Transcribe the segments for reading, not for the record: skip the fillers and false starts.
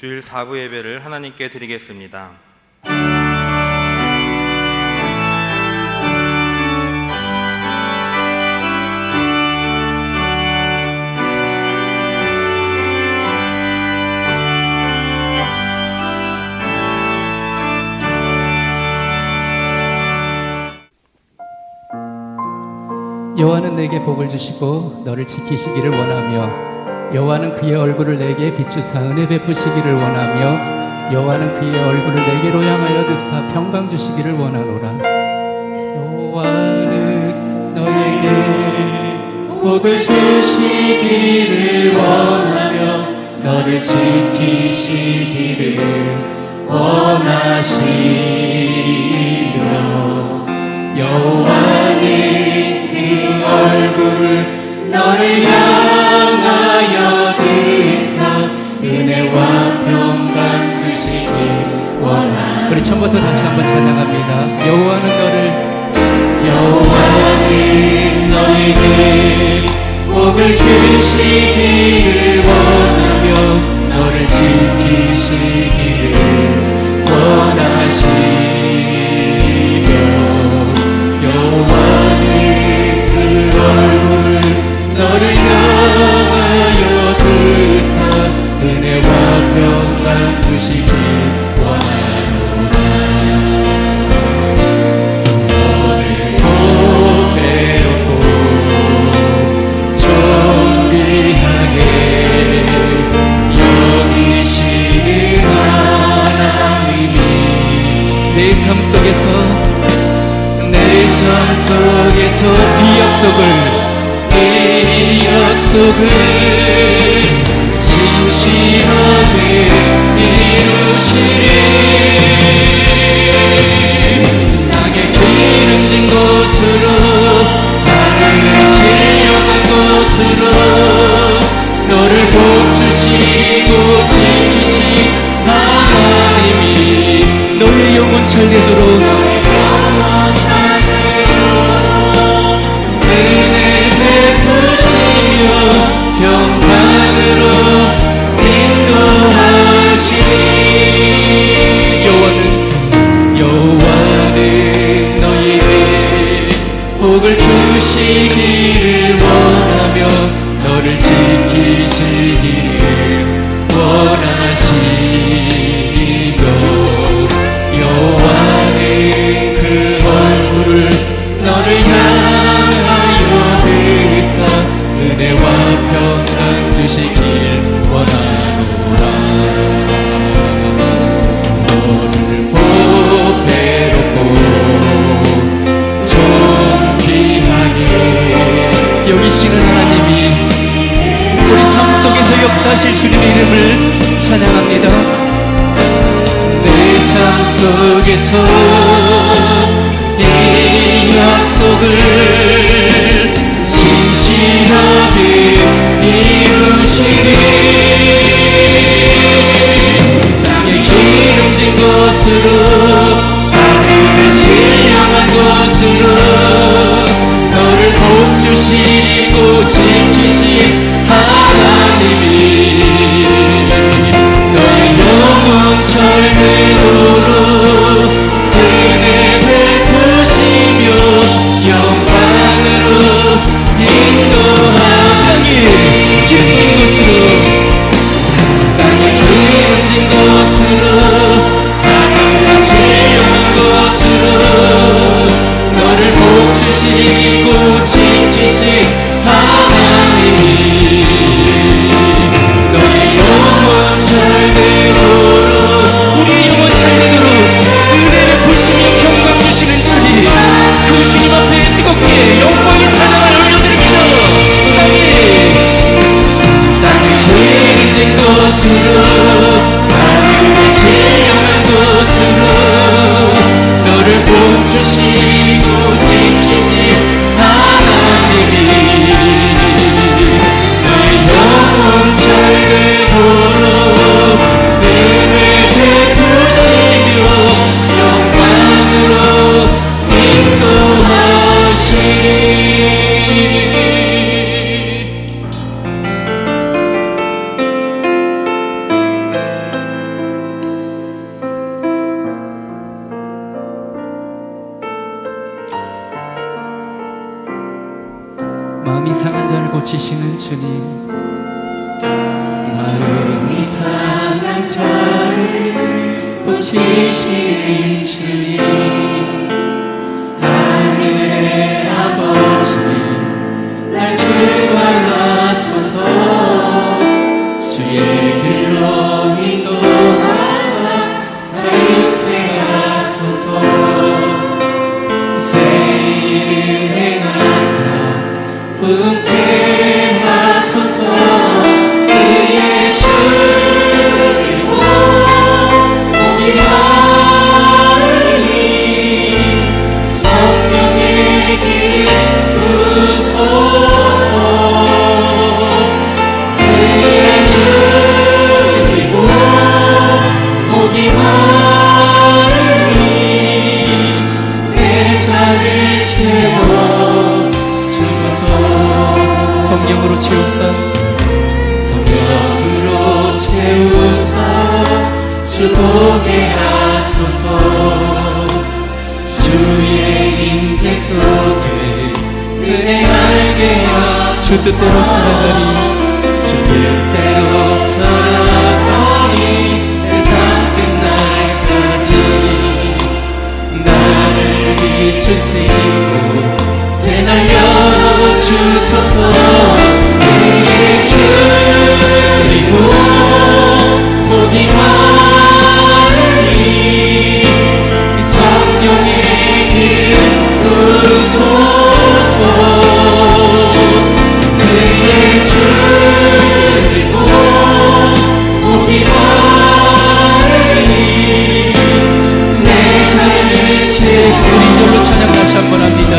주일 4부 예배를 하나님께 드리겠습니다. 여호와는 내게 복을 주시고 너를 지키시기를 원하며 여호와는 그의 얼굴을 내게 비추사 은혜 베푸시기를 원하며 여호와는 그의 얼굴을 내게로 향하여 드사 평강 주시기를 원하노라. 여호와는 너에게 복을 주시기를 원하며 너를 지키시기를 원하시며 여호와는 얼굴을 너를 향하여 드사 은혜와 평강 주시길 원하노라. 우리 처음부터 다시 한번 찬양합니다. 여호와는 너에게 복을 주시기를 원하며 너를 지키시기를 원하시며 여호와는 얼굴을 너를 향하여 드사 은혜와 평강 주시길 원하노라. 너를 보배롭고 존귀하게 여기시는 하나님이 내 삶 속에서 이 약속을 진실하게 이루시리. 땅에 기름진 곳으로 하늘에 신령한 곳으로 너를 복주시고 지키신 하나님이 너의 영혼 잘되도록 평강으로 인도하시니 여호와는 너희에게 복을 주시기를 원하며 너를 지키시기를 원하시며 여호와는 그 얼굴을 너를 향하여 드사 은혜와 평강 주시길 원하노라. 너를 보배롭고 존귀하게 여기시는 하나님이 우리 삶 속에서 역사하실 주님의 이름을 찬양합니다. 내 삶 속에서 이 약속을 진실하게 이루시리. 땅에 기름진 곳으로 하늘에 신령한 곳으로 너를 복주시고 지키신 하나님이 너의 영혼 절되도록 고치시는 주님, 마음이 상한 저를 고치시는 주님, 하늘의 아버지 날 주관하소서. 주의 길로 인도하사 자유케 하소서. 새 일을 행하사 부흥케 하소서. 그의 주이고 목이 마르니 성령의 길 부소서. 그의 주이고 목이 마르니 내 잔을 채워 주소서. 성령으로 채우사 성령으로 채우사 주 보게 하소서. 주의 임재 속에 은혜 알게 하소서. 주 뜻대로 살아가리. 주 뜻대로 살아가리. 세상 끝날까지 나를 비추시고 새날 열어주소서. 그의 주이고 목이 마르니 성령의 길 부소서. 그의 주이고 목이 마르니 내 삶을 채워. 우리 절로 찬양 다시 한번 합니다.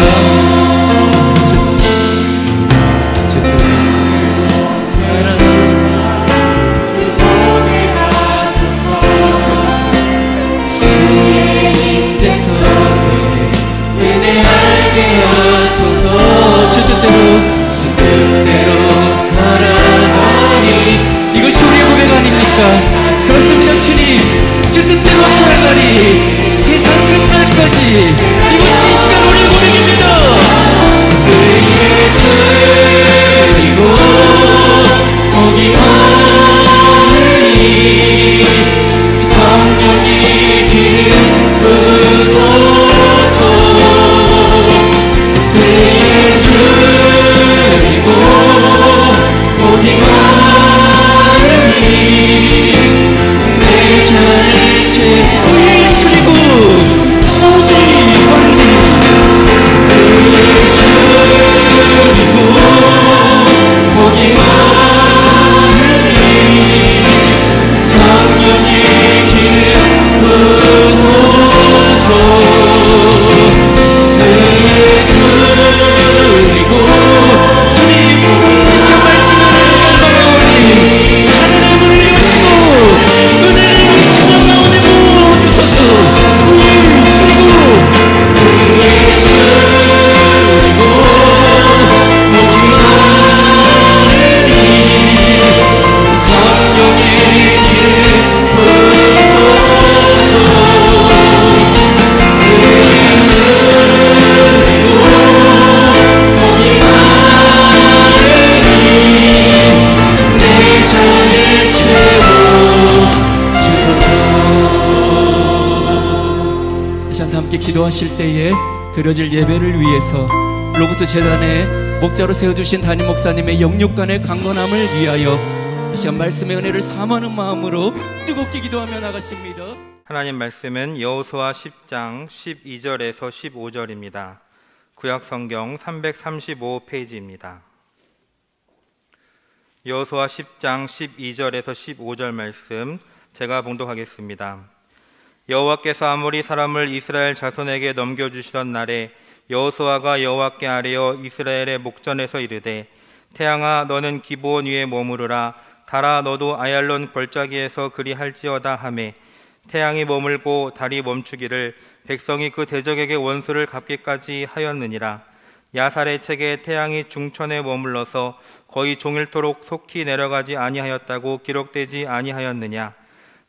이것이 우리의 고백 아닙니까? 그렇습니다 주님. 주 뜻대로 살아가리. 세상 끝날까지. 이것이 이 시간 우리의 고백입니다. 그의 주이고 목이 마르니 성령의 길 부소서. 그의 주이고 목이 마르니 내 잔을 채워. 우리 주이고 목이 마르니 그의 주이고 목이 마르니 성령의 길 부소서. 그의 주이고 주님 이 시간 말씀을 영광하오니 하늘의 문을 여시고 은혜를 여시고 가운데 부어주소서. 우리 주이고 그의 주이고 목이 마르니 성령의 길 부소서. 그의 주이고 목이 마르니 내 잔을 채워 주소서. 이 시간 다 함께 기도하실 때에 드려질 예배를 위해서 로고스 재단에 목자로 세워주신 담임 목사님의 영육간의 강건함을 위하여 이 시간 말씀의 은혜를 사모하는 마음으로 뜨겁게 기도하며 나가십니다. 하나님 말씀은 여호수아 10장 12절에서 15절입니다. 구약성경 335페이지입니다. 여호수아 10장 12절에서 15절 말씀 제가 봉독하겠습니다. 여호와께서 아모리 사람을 이스라엘 자손에게 넘겨주시던 날에 여호수아가 여호와께 아뢰어 이스라엘의 목전에서 이르되 태양아 너는 기브온 위에 머무르라. 달아 너도 아얄론 골짜기에서 그리할지어다 하매 태양이 머물고 달이 멈추기를 백성이 그 대적에게 원수를 갚기까지 하였느니라. 야살의 책에 태양이 중천에 머물러서 거의 종일토록 속히 내려가지 아니하였다고 기록되지 아니하였느냐.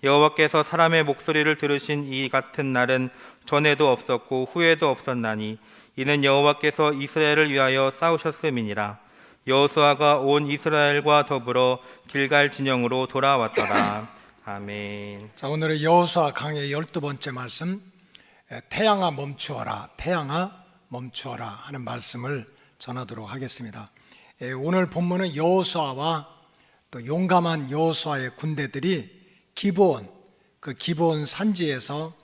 여호와께서 사람의 목소리를 들으신 이 같은 날은 전에도 없었고 후에도 없었나니 이는 여호와께서 이스라엘을 위하여 싸우셨음이니라. 여호수아가 온 이스라엘과 더불어 길갈 진영으로 돌아왔더라. 아멘. 자, 오늘의 여호수아 강의 12번째 말씀, 태양아 멈추어라, 태양아 멈추어라 하는 말씀을 전하도록 하겠습니다. 오늘 본문은 여호수아와 또 용감한 여호수아의 군대들이 기브온, 그 기브온 산지에서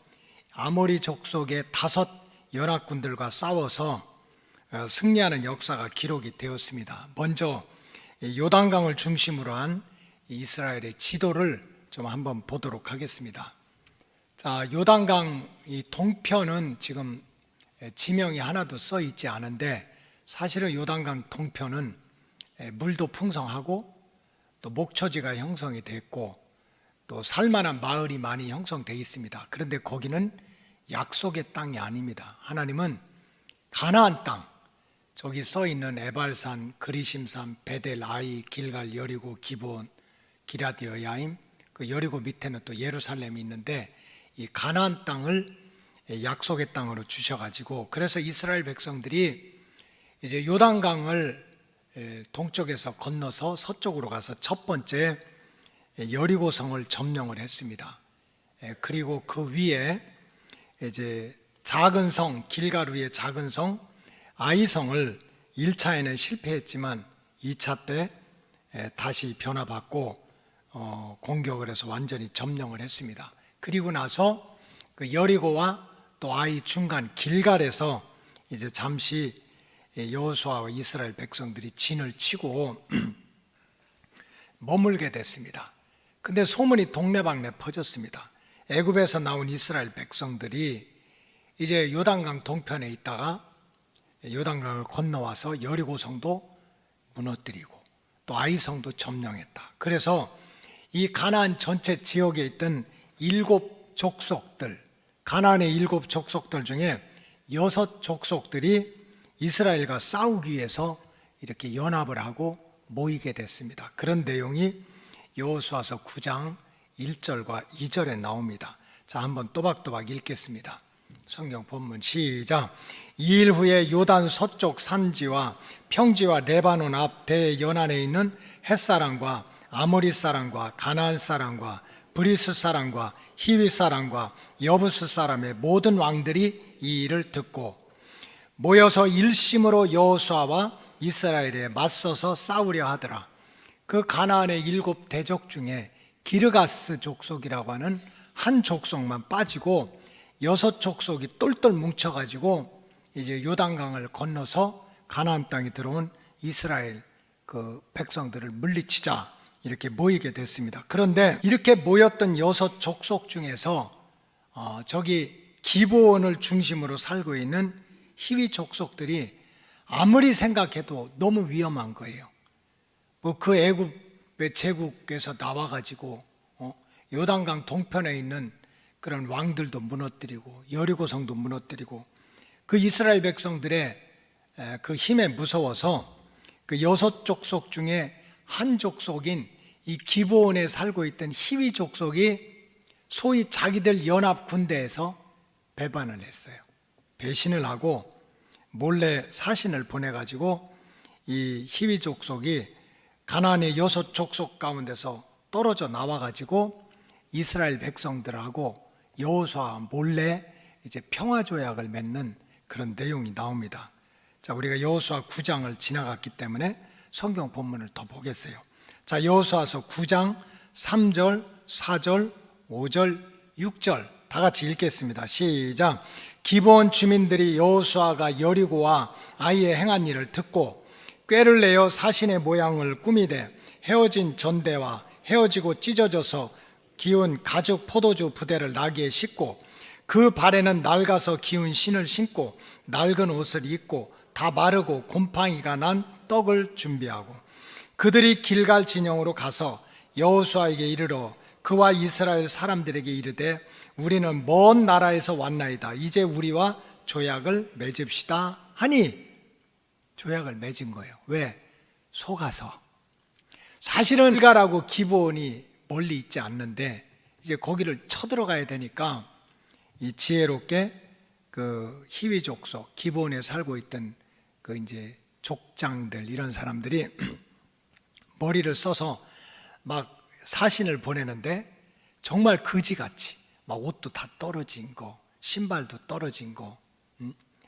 아모리 족속의 5 연합군들과 싸워서 승리하는 역사가 기록이 되었습니다. 먼저 요단강을 중심으로 한 이스라엘의 지도를 좀 한번 보도록 하겠습니다. 자, 요단강 이 동편은 지금 지명이 하나도 써 있지 않은데, 사실은 요단강 동편은 물도 풍성하고 또 목초지가 형성이 됐고 또 살만한 마을이 많이 형성되어 있습니다. 그런데 거기는 약속의 땅이 아닙니다. 하나님은 가나안 땅, 저기 써 있는 에발산, 그리심산, 베델, 아이, 길갈, 여리고, 기브온, 기라디어 야임, 그 여리고 밑에는 또 예루살렘이 있는데, 이 가나안 땅을 약속의 땅으로 주셔가지고, 그래서 이스라엘 백성들이 이제 요단강을 동쪽에서 건너서 서쪽으로 가서 첫 번째 여리고성을 점령을 했습니다. 그리고 그 위에 이제 작은 성, 길갈 위에 작은 성 아이성을 1차에는 실패했지만 2차 때 다시 변화받고 공격을 해서 완전히 점령을 했습니다. 그리고 나서 그 여리고와 또 아이 중간 길갈에서 이제 잠시 여호수아와 이스라엘 백성들이 진을 치고 머물게 됐습니다. 근데 소문이 동네방네 퍼졌습니다. 애굽에서 나온 이스라엘 백성들이 이제 요단강 동편에 있다가 요단강을 건너와서 여리고성도 무너뜨리고 또 아이성도 점령했다. 그래서 이 가나안 전체 지역에 있던 7 족속들, 가나안의 7 족속들 중에 6 족속들이 이스라엘과 싸우기 위해서 이렇게 연합을 하고 모이게 됐습니다. 그런 내용이 여호수아서 9장 1절과 2절에 나옵니다. 자, 한번 또박또박 읽겠습니다. 성경 본문 시작. 2일 후에 요단 서쪽 산지와 평지와 레바논 앞 대연안에 있는 헷사람과 아모리 사람과 가나안 사람과 브리스 사람과 히위 사람과 여부스 사람의 모든 왕들이 이 일을 듣고 모여서 일심으로 여호수아와 이스라엘에 맞서서 싸우려 하더라. 그 가나안의 7 대족 중에 기르가스 족속이라고 하는 한 족속만 빠지고 6 족속이 똘똘 뭉쳐가지고 이제 요단강을 건너서 가나안 땅에 들어온 이스라엘 그 백성들을 물리치자 이렇게 모이게 됐습니다. 그런데 이렇게 모였던 6 족속 중에서 저기 기브온을 중심으로 살고 있는 히위 족속들이 아무리 생각해도 너무 위험한 거예요. 뭐 그 애굽의 제국에서 나와가지고 요단강 동편에 있는 그런 왕들도 무너뜨리고 여리고성도 무너뜨리고 그 이스라엘 백성들의 그 힘에 무서워서 그 6 족속 중에 한 족속인 이 기브온에 살고 있던 히위 족속이 소위 자기들 연합 군대에서 배반을 했어요. 배신을 하고 몰래 사신을 보내가지고 이 히위 족속이 가나안의 6 족속 가운데서 떨어져 나와가지고 이스라엘 백성들하고 여호수아 몰래 이제 평화 조약을 맺는 그런 내용이 나옵니다. 자, 우리가 여호수아 9장을 지나갔기 때문에 성경 본문을 더 보겠어요. 자, 여호수아서 9장 3절, 4절, 5절, 6절 다 같이 읽겠습니다. 시작. 기브온 주민들이 여호수아가 여리고와 아이의 행한 일을 듣고 꾀를 내어 사신의 모양을 꾸미되 헤어진 전대와 헤어지고 찢어져서 기운 가죽 포도주 부대를 나귀에 싣고 그 발에는 낡아서 기운 신을 신고 낡은 옷을 입고 다 마르고 곰팡이가 난 떡을 준비하고 그들이 길갈 진영으로 가서 여호수아에게 이르러 그와 이스라엘 사람들에게 이르되 우리는 먼 나라에서 왔나이다. 이제 우리와 조약을 맺읍시다 하니 조약을 맺은 거예요. 왜? 속아서. 사실은 길갈하고 기브온이 멀리 있지 않는데 이제 거기를 쳐들어가야 되니까 이 지혜롭게 그 히위 족속 기브온에 살고 있던 그 이제 족장들 이런 사람들이 머리를 써서 막 사신을 보내는데 정말 거지같이 막 옷도 다 떨어진 거, 신발도 떨어진 거,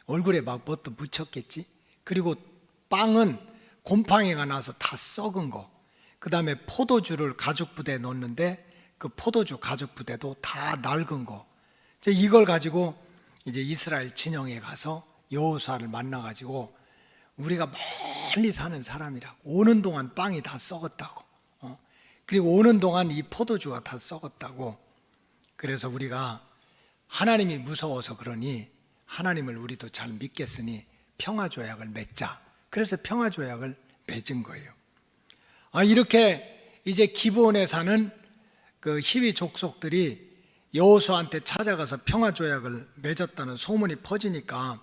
얼굴에 막 뭣도 묻혔겠지. 그리고 빵은 곰팡이가 나서 다 썩은 거. 그 다음에 포도주를 가죽 부대에 넣는데 그 포도주 가죽 부대도 다 낡은 거. 이제 이걸 가지고 이제 이스라엘 진영에 가서 여호수아를 만나가지고 우리가 멀리 사는 사람이라고, 오는 동안 빵이 다 썩었다고, 그리고 오는 동안 이 포도주가 다 썩었다고. 그래서 우리가 하나님이 무서워서 그러니 하나님을 우리도 잘 믿겠으니 평화조약을 맺자. 그래서 평화조약을 맺은 거예요. 이렇게 이제 기브온에 사는 그 히위 족속들이 여호수아한테 찾아가서 평화조약을 맺었다는 소문이 퍼지니까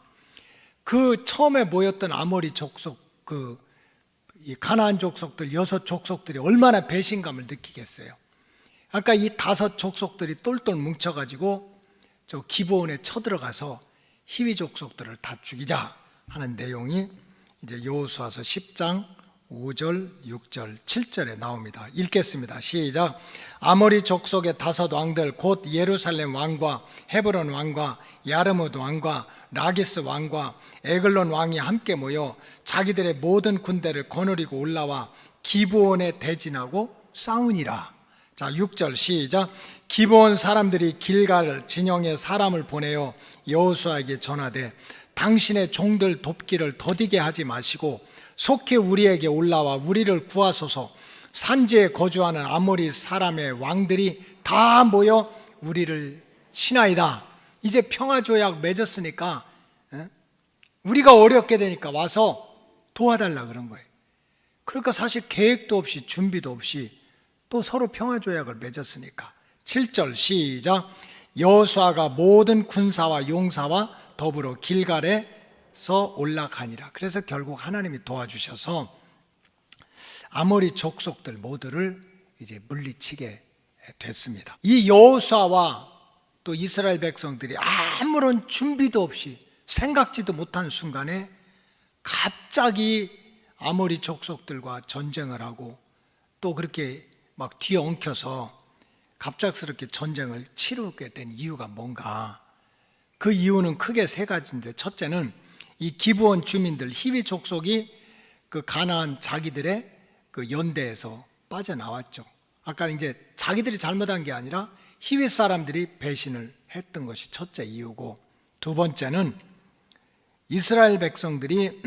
그 처음에 모였던 아모리 족속, 이 가나안 족속들 6 족속들이 얼마나 배신감을 느끼겠어요. 아까 이 5 족속들이 똘똘 뭉쳐가지고 저 기브온에 쳐들어가서 히위 족속들을 다 죽이자 하는 내용이 이제 여호수아서 10장 5절, 6절, 7절에 나옵니다. 읽겠습니다. 시작. 아모리 족속의 5 왕들 곧 예루살렘 왕과 헤브론 왕과 야르무드 왕과 라기스 왕과 에글론 왕이 함께 모여 자기들의 모든 군대를 거느리고 올라와 기브온에 대진하고 싸우니라. 자, 6절 시작. 기브온 사람들이 길갈 진영에 사람을 보내어 여호수아에게 전하되 당신의 종들 돕기를 더디게 하지 마시고 속히 우리에게 올라와 우리를 구하소서. 산지에 거주하는 아모리 사람의 왕들이 다 모여 우리를 치나이다. 이제 평화조약 맺었으니까 우리가 어렵게 되니까 와서 도와달라 그런 거예요. 그러니까 사실 계획도 없이 준비도 없이 또 서로 평화조약을 맺었으니까. 7절 시작. 여호수아가 모든 군사와 용사와 더불어 길갈에서 올라가니라. 그래서 결국 하나님이 도와주셔서 아모리 족속들 모두를 이제 물리치게 됐습니다. 이 여호수아와 또 이스라엘 백성들이 아무런 준비도 없이 생각지도 못한 순간에 갑자기 아모리 족속들과 전쟁을 하고 또 그렇게 막 뒤엉켜서 갑작스럽게 전쟁을 치르게 된 이유가 뭔가? 그 이유는 크게 3가지인데, 첫째는 이 기브온 주민들 히위 족속이 그 가나안 자기들의 그 연대에서 빠져나왔죠. 아까 이제 자기들이 잘못한 게 아니라 히위 사람들이 배신을 했던 것이 첫째 이유고, 2번째는 이스라엘 백성들이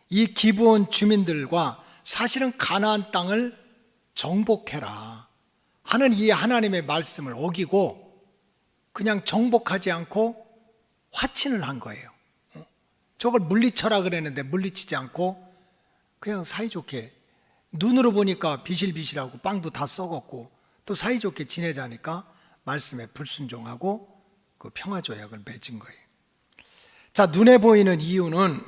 이 기브온 주민들과 사실은 가나안 땅을 정복해라 하는 이 하나님의 말씀을 어기고 그냥 정복하지 않고 화친을 한 거예요. 저걸 물리쳐라 그랬는데 물리치지 않고 그냥 사이좋게, 눈으로 보니까 비실비실하고 빵도 다 썩었고 또 사이좋게 지내자니까 말씀에 불순종하고 그 평화조약을 맺은 거예요. 자, 눈에 보이는 이유는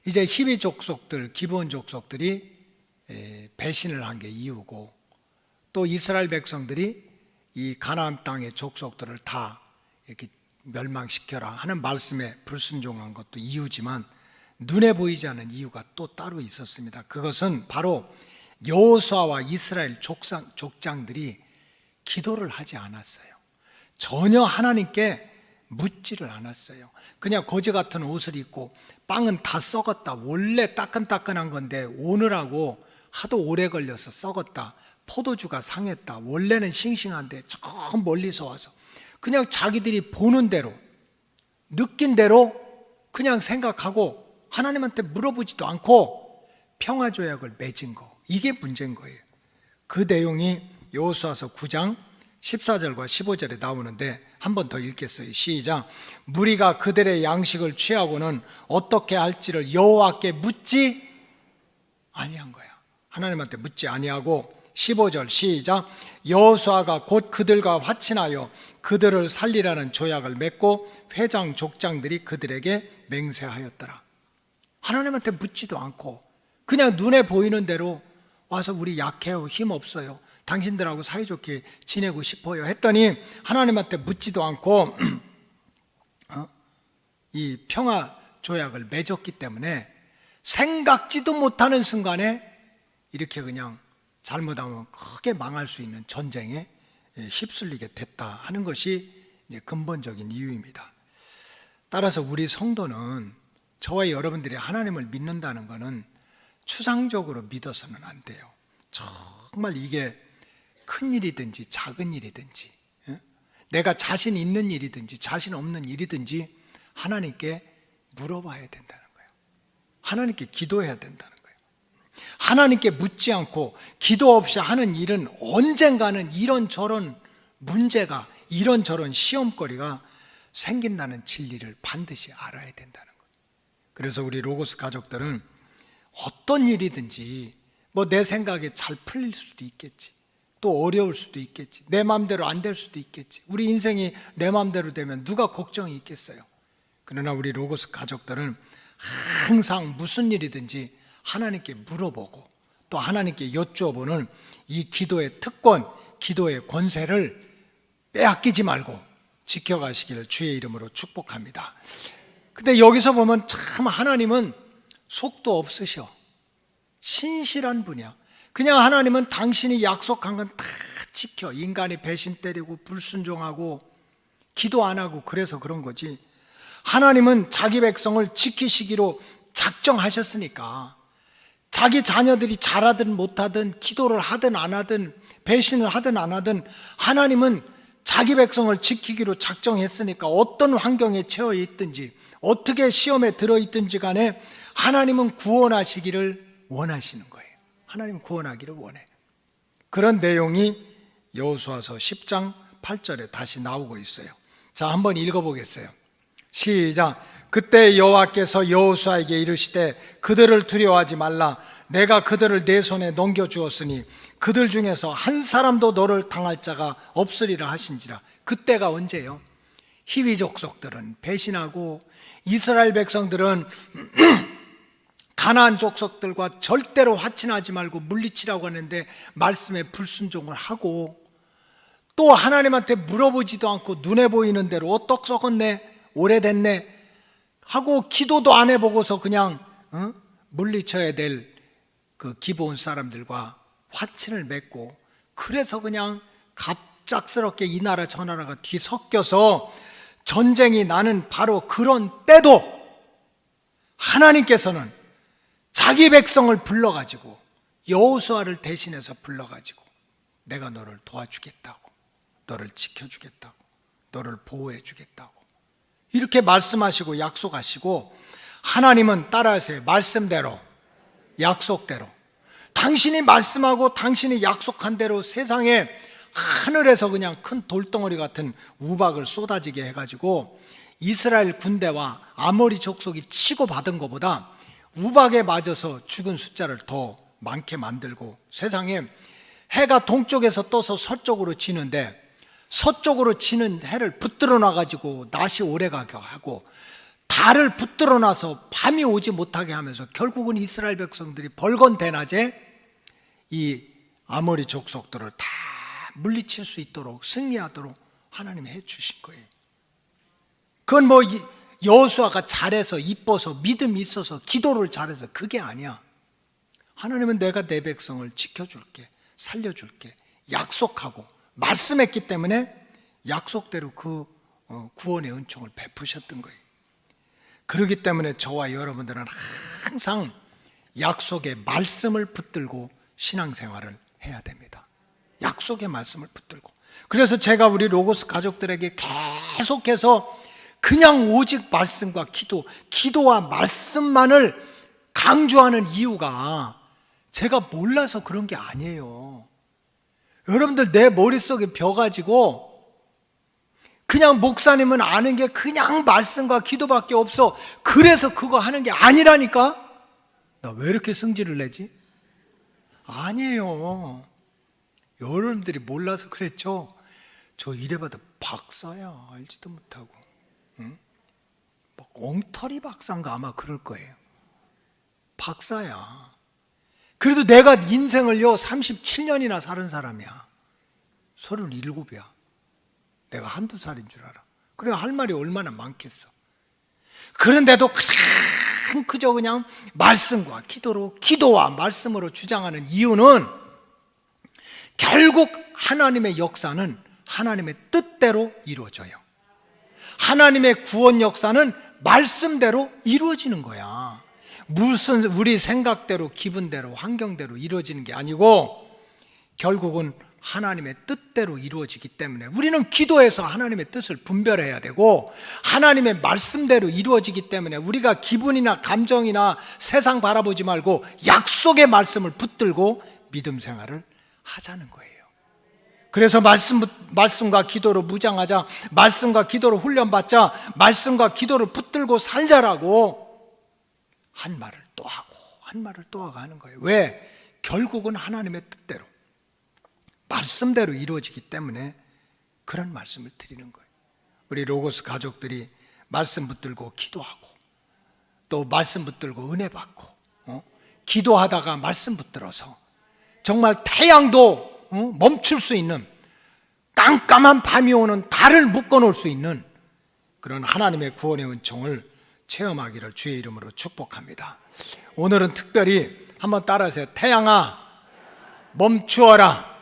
이제 히위 족속들, 기브온 족속들이 배신을 한 게 이유고, 또 이스라엘 백성들이 이 가나안 땅의 족속들을 다 이렇게 멸망시켜라 하는 말씀에 불순종한 것도 이유지만, 눈에 보이지 않는 이유가 또 따로 있었습니다. 그것은 바로 여호수아와 이스라엘 족장들이 기도를 하지 않았어요. 전혀 하나님께 묻지를 않았어요. 그냥 거지 같은 옷을 입고 빵은 다 썩었다, 원래 따끈따끈한 건데 오느라고 하도 오래 걸려서 썩었다, 포도주가 상했다, 원래는 싱싱한데 저 멀리서 와서 그냥 자기들이 보는 대로 느낀 대로 그냥 생각하고 하나님한테 물어보지도 않고 평화조약을 맺은 거, 이게 문제인 거예요. 그 내용이 여호수아서 9장 14절과 15절에 나오는데 한 번 더 읽겠어요. 시작. 무리가 그들의 양식을 취하고는 어떻게 할지를 여호와께 묻지 아니한 거야. 하나님한테 묻지 아니하고, 15절 시작. 여호수아가 곧 그들과 화친하여 그들을 살리라는 조약을 맺고 회장 족장들이 그들에게 맹세하였더라. 하나님한테 묻지도 않고 그냥 눈에 보이는 대로 와서 우리 약해요, 힘 없어요, 당신들하고 사이좋게 지내고 싶어요 했더니 하나님한테 묻지도 않고 이 평화 조약을 맺었기 때문에 생각지도 못하는 순간에 이렇게 그냥 잘못하면 크게 망할 수 있는 전쟁에 휩쓸리게 됐다 하는 것이 이제 근본적인 이유입니다. 따라서 우리 성도는, 저와 여러분들이 하나님을 믿는다는 것은 추상적으로 믿어서는 안 돼요. 정말 이게 큰 일이든지 작은 일이든지, 내가 자신 있는 일이든지 자신 없는 일이든지 하나님께 물어봐야 된다는 거예요. 하나님께 기도해야 된다는 거예요. 하나님께 묻지 않고 기도 없이 하는 일은 언젠가는 이런저런 문제가, 이런저런 시험거리가 생긴다는 진리를 반드시 알아야 된다는 거예요. 그래서 우리 로고스 가족들은 어떤 일이든지 뭐 내 생각에 잘 풀릴 수도 있겠지, 또 어려울 수도 있겠지, 내 마음대로 안 될 수도 있겠지. 우리 인생이 내 마음대로 되면 누가 걱정이 있겠어요? 그러나 우리 로고스 가족들은 항상 무슨 일이든지 하나님께 물어보고 또 하나님께 여쭈어보는 이 기도의 특권, 기도의 권세를 빼앗기지 말고 지켜가시기를 주의 이름으로 축복합니다. 근데 여기서 보면 참 하나님은 속도 없으셔. 신실한 분이야. 그냥 하나님은 당신이 약속한 건 다 지켜. 인간이 배신 때리고 불순종하고 기도 안 하고 그래서 그런 거지. 하나님은 자기 백성을 지키시기로 작정하셨으니까 자기 자녀들이 잘하든 못하든 기도를 하든 안 하든 배신을 하든 안 하든 하나님은 자기 백성을 지키기로 작정했으니까 어떤 환경에 처해 있든지 어떻게 시험에 들어있든지 간에 하나님은 구원하시기를 원하시는 거예요. 하나님은 구원하기를 원해. 그런 내용이 여호수아서 10장 8절에 다시 나오고 있어요. 자, 한번 읽어보겠어요. 시작. 그때 여호와께서 여호수아에게 이르시되 그들을 두려워하지 말라. 내가 그들을 내 손에 넘겨주었으니 그들 중에서 한 사람도 너를 당할 자가 없으리라 하신지라. 그때가 언제요? 히위 족속들은 배신하고 이스라엘 백성들은 가나안 족속들과 절대로 화친하지 말고 물리치라고 하는데 말씀에 불순종을 하고 또 하나님한테 물어보지도 않고 눈에 보이는 대로 어떡 썩었네, 오래됐네 하고 기도도 안 해보고서 그냥 물리쳐야 될 그 기브온 사람들과 화친을 맺고 그래서 그냥 갑작스럽게 이 나라 저 나라가 뒤섞여서 전쟁이 나는 바로 그런 때도 하나님께서는 자기 백성을 불러가지고 여호수아를 대신해서 불러가지고 내가 너를 도와주겠다고, 너를 지켜주겠다고, 너를 보호해주겠다고 이렇게 말씀하시고 약속하시고 하나님은 따라하세요. 말씀대로, 약속대로 당신이 말씀하고 당신이 약속한 대로 세상에 하늘에서 그냥 큰 돌덩어리 같은 우박을 쏟아지게 해가지고 이스라엘 군대와 아모리 족속이 치고받은 것보다 우박에 맞아서 죽은 숫자를 더 많게 만들고 세상에 해가 동쪽에서 떠서 서쪽으로 지는데 서쪽으로 지는 해를 붙들어 놔가지고 낮이 오래가게 하고 달을 붙들어 놔서 밤이 오지 못하게 하면서 결국은 이스라엘 백성들이 벌건 대낮에 이 아모리 족속들을 다 물리칠 수 있도록 승리하도록 하나님이 해주신 거예요. 그건 뭐 여호수아가 잘해서 이뻐서 믿음이 있어서 기도를 잘해서 그게 아니야. 하나님은 내가 내 백성을 지켜줄게, 살려줄게 약속하고 말씀했기 때문에 약속대로 그 구원의 은총을 베푸셨던 거예요. 그렇기 때문에 저와 여러분들은 항상 약속의 말씀을 붙들고 신앙생활을 해야 됩니다. 약속의 말씀을 붙들고. 그래서 제가 우리 로고스 가족들에게 계속해서 그냥 오직 말씀과 기도와 말씀만을 강조하는 이유가 제가 몰라서 그런 게 아니에요. 여러분들 내 머릿속에 벼가지고 그냥 목사님은 아는 게 그냥 말씀과 기도밖에 없어. 그래서 그거 하는 게 아니라니까. 나 왜 이렇게 성질을 내지? 아니에요. 여러분들이 몰라서 그랬죠. 저 이래봐도 박사야. 알지도 못하고. 응? 막 엉터리 박사인가 아마 그럴 거예요. 박사야. 그래도 내가 인생을요 37년이나 사는 사람이야. 37이야. 내가 한두 살인 줄 알아. 그래 할 말이 얼마나 많겠어. 그런데도 그저 그냥 말씀과 기도와 말씀으로 주장하는 이유는 결국 하나님의 역사는 하나님의 뜻대로 이루어져요. 하나님의 구원 역사는 말씀대로 이루어지는 거야. 무슨 우리 생각대로, 기분대로, 환경대로 이루어지는 게 아니고 결국은 하나님의 뜻대로 이루어지기 때문에 우리는 기도해서 하나님의 뜻을 분별해야 되고, 하나님의 말씀대로 이루어지기 때문에 우리가 기분이나 감정이나 세상 바라보지 말고 약속의 말씀을 붙들고 믿음 생활을 하자는 거예요. 그래서 말씀과 기도로 무장하자, 말씀과 기도로 훈련받자, 말씀과 기도를 붙들고 살자라고 한 말을 또 하고 한 말을 또 하고 하는 거예요. 왜? 결국은 하나님의 뜻대로 말씀대로 이루어지기 때문에 그런 말씀을 드리는 거예요. 우리 로고스 가족들이 말씀 붙들고 기도하고 또 말씀 붙들고 은혜 받고 기도하다가 말씀 붙들어서 정말 태양도 멈출 수 있는, 깜깜한 밤이 오는 달을 묶어놓을 수 있는 그런 하나님의 구원의 은총을 체험하기를 주의 이름으로 축복합니다. 오늘은 특별히 한번 따라하세요. 태양아 멈추어라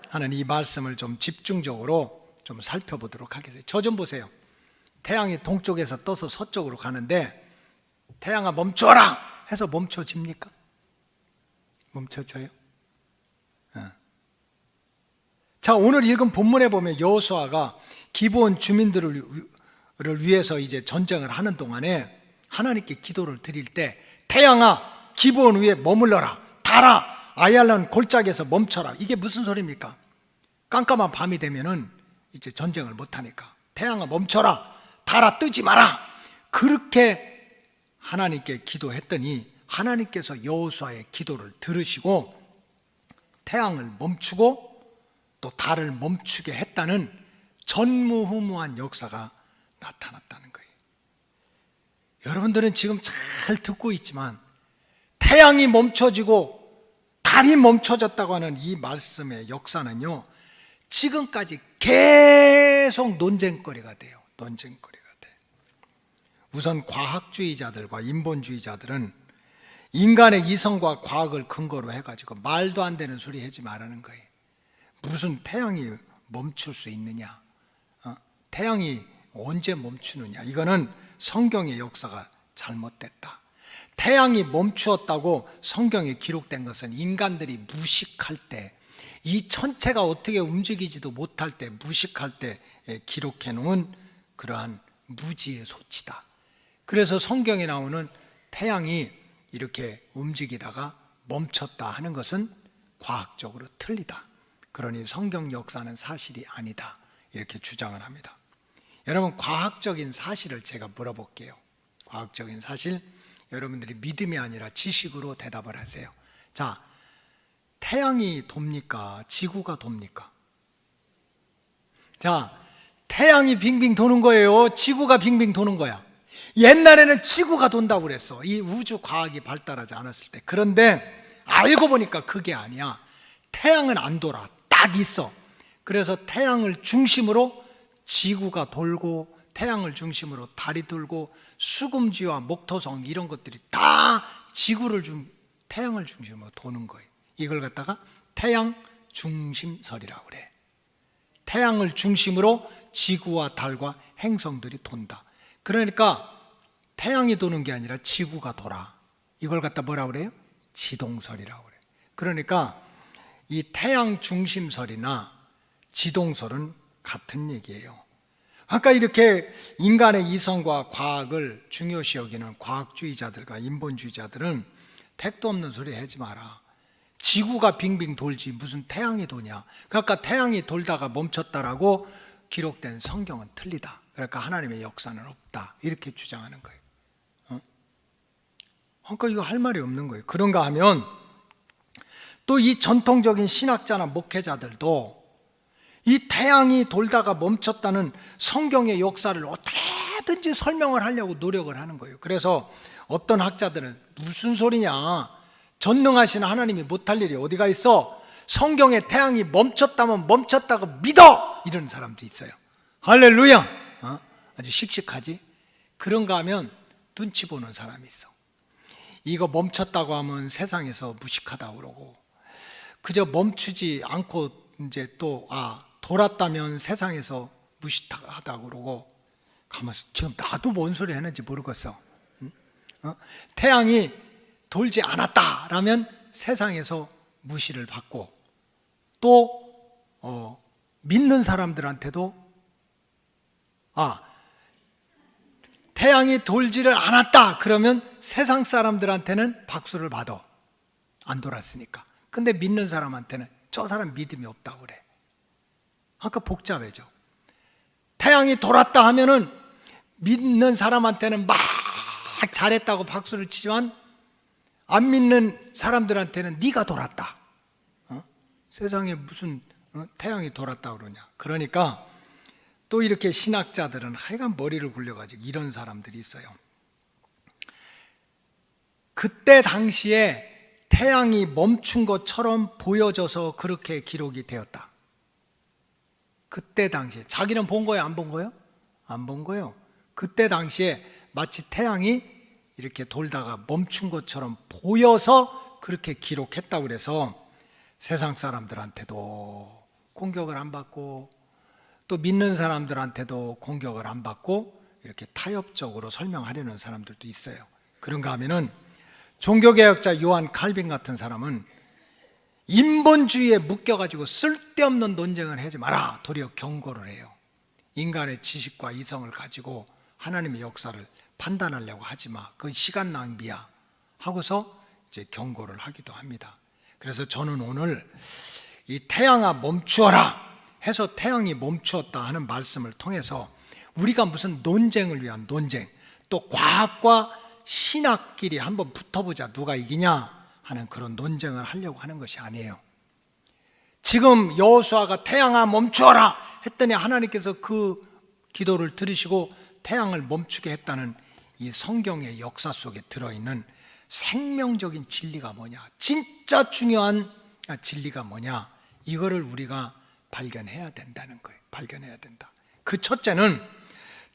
하는 이 말씀을 좀 집중적으로 좀 살펴보도록 하겠습니다. 저 좀 보세요. 태양이 동쪽에서 떠서 서쪽으로 가는데 태양아 멈추어라 해서 멈춰집니까? 멈춰줘요? 자, 오늘 읽은 본문에 보면 여호수아가 기브온 주민들을 위해서 이제 전쟁을 하는 동안에 하나님께 기도를 드릴 때 태양아 기브온 위에 머물러라, 달아 아얄란 골짜기에서 멈춰라. 이게 무슨 소리입니까? 깜깜한 밤이 되면은 이제 전쟁을 못하니까 태양아 멈춰라, 달아 뜨지 마라. 그렇게 하나님께 기도했더니 하나님께서 여호수아의 기도를 들으시고 태양을 멈추고 또 달을 멈추게 했다는 전무후무한 역사가 나타났다는 거예요. 여러분들은 지금 잘 듣고 있지만 태양이 멈춰지고 달이 멈춰졌다고 하는 이 말씀의 역사는요, 지금까지 계속 논쟁거리가 돼요. 논쟁거리가 돼. 우선 과학주의자들과 인본주의자들은 인간의 이성과 과학을 근거로 해가지고 말도 안 되는 소리 하지 말라는 거예요. 무슨 태양이 멈출 수 있느냐? 태양이 언제 멈추느냐? 이거는 성경의 역사가 잘못됐다. 태양이 멈추었다고 성경에 기록된 것은 인간들이 무식할 때, 이 천체가 어떻게 움직이지도 못할 때, 무식할 때 기록해 놓은 그러한 무지의 소치다. 그래서 성경에 나오는 태양이 이렇게 움직이다가 멈췄다 하는 것은 과학적으로 틀리다. 그러니 성경 역사는 사실이 아니다, 이렇게 주장을 합니다. 여러분, 과학적인 사실을 제가 물어볼게요. 과학적인 사실, 여러분들이 믿음이 아니라 지식으로 대답을 하세요. 자, 태양이 돕니까? 지구가 돕니까? 자, 태양이 빙빙 도는 거예요? 지구가 빙빙 도는 거야? 옛날에는 지구가 돈다고 그랬어. 이 우주 과학이 발달하지 않았을 때. 그런데 알고 보니까 그게 아니야. 태양은 안 돌아. 딱 있어. 그래서 태양을 중심으로 지구가 돌고, 태양을 중심으로 달이 돌고, 수금지와 목토성 이런 것들이 다 태양을 중심으로 도는 거예요. 이걸 갖다가 태양 중심설이라고 그래. 태양을 중심으로 지구와 달과 행성들이 돈다. 그러니까 태양이 도는 게 아니라 지구가 돌아. 이걸 갖다 뭐라고 그래요? 지동설이라고 그래. 그러니까 이 태양 중심설이나 지동설은 같은 얘기예요. 아까 이렇게 인간의 이성과 과학을 중요시 여기는 과학주의자들과 인본주의자들은 택도 없는 소리 하지 마라. 지구가 빙빙 돌지 무슨 태양이 도냐. 그러니까 태양이 돌다가 멈췄다라고 기록된 성경은 틀리다. 그러니까 하나님의 역사는 없다, 이렇게 주장하는 거예요. 그러니까 이거 할 말이 없는 거예요. 그런가 하면 또 이 전통적인 신학자나 목회자들도 이 태양이 돌다가 멈췄다는 성경의 역사를 어떻게든지 설명을 하려고 노력을 하는 거예요. 그래서 어떤 학자들은 무슨 소리냐, 전능하신 하나님이 못할 일이 어디가 있어, 성경에 태양이 멈췄다면 멈췄다고 믿어, 이런 사람도 있어요. 할렐루야. 아주 씩씩하지. 그런가 하면 눈치 보는 사람이 있어. 이거 멈췄다고 하면 세상에서 무식하다고 그러고, 그저 멈추지 않고 이제 또 돌았다면 세상에서 무식하다고 그러고, 가만있어. 지금 나도 뭔 소리 했는지 모르겠어. 태양이 돌지 않았다라면 세상에서 무시를 받고, 또 믿는 사람들한테도 태양이 돌지를 않았다 그러면 세상 사람들한테는 박수를 받아. 안 돌았으니까. 근데 믿는 사람한테는 저 사람 믿음이 없다고 그래. 아까 복잡해져. 태양이 돌았다 하면은 믿는 사람한테는 막 잘했다고 박수를 치지만, 안 믿는 사람들한테는 네가 돌았다. 세상에 무슨 태양이 돌았다 그러냐. 그러니까 또 이렇게 신학자들은 하여간 머리를 굴려가지고 이런 사람들이 있어요. 그때 당시에 태양이 멈춘 것처럼 보여져서 그렇게 기록이 되었다. 그때 당시에. 자기는 본 거예요? 안 본 거예요? 안 본 거예요. 그때 당시에 마치 태양이 이렇게 돌다가 멈춘 것처럼 보여서 그렇게 기록했다고 그래서 세상 사람들한테도 공격을 안 받고, 또 믿는 사람들한테도 공격을 안 받고, 이렇게 타협적으로 설명하려는 사람들도 있어요. 그런가 하면은 종교개혁자 요한 칼빈 같은 사람은 인본주의에 묶여가지고 쓸데없는 논쟁을 하지 마라, 도리어 경고를 해요. 인간의 지식과 이성을 가지고 하나님의 역사를 판단하려고 하지 마, 그건 시간 낭비야 하고서 이제 경고를 하기도 합니다. 그래서 저는 오늘 이 태양아 멈추어라 해서 태양이 멈추었다 하는 말씀을 통해서 우리가 무슨 논쟁을 위한 논쟁, 또 과학과 신학끼리 한번 붙어보자 누가 이기냐 하는 그런 논쟁을 하려고 하는 것이 아니에요. 지금 여호수아가 태양아 멈추어라 했더니 하나님께서 그 기도를 들으시고 태양을 멈추게 했다는 이 성경의 역사 속에 들어있는 생명적인 진리가 뭐냐, 진짜 중요한 진리가 뭐냐, 이거를 우리가 발견해야 된다는 거예요. 발견해야 된다. 그 첫째는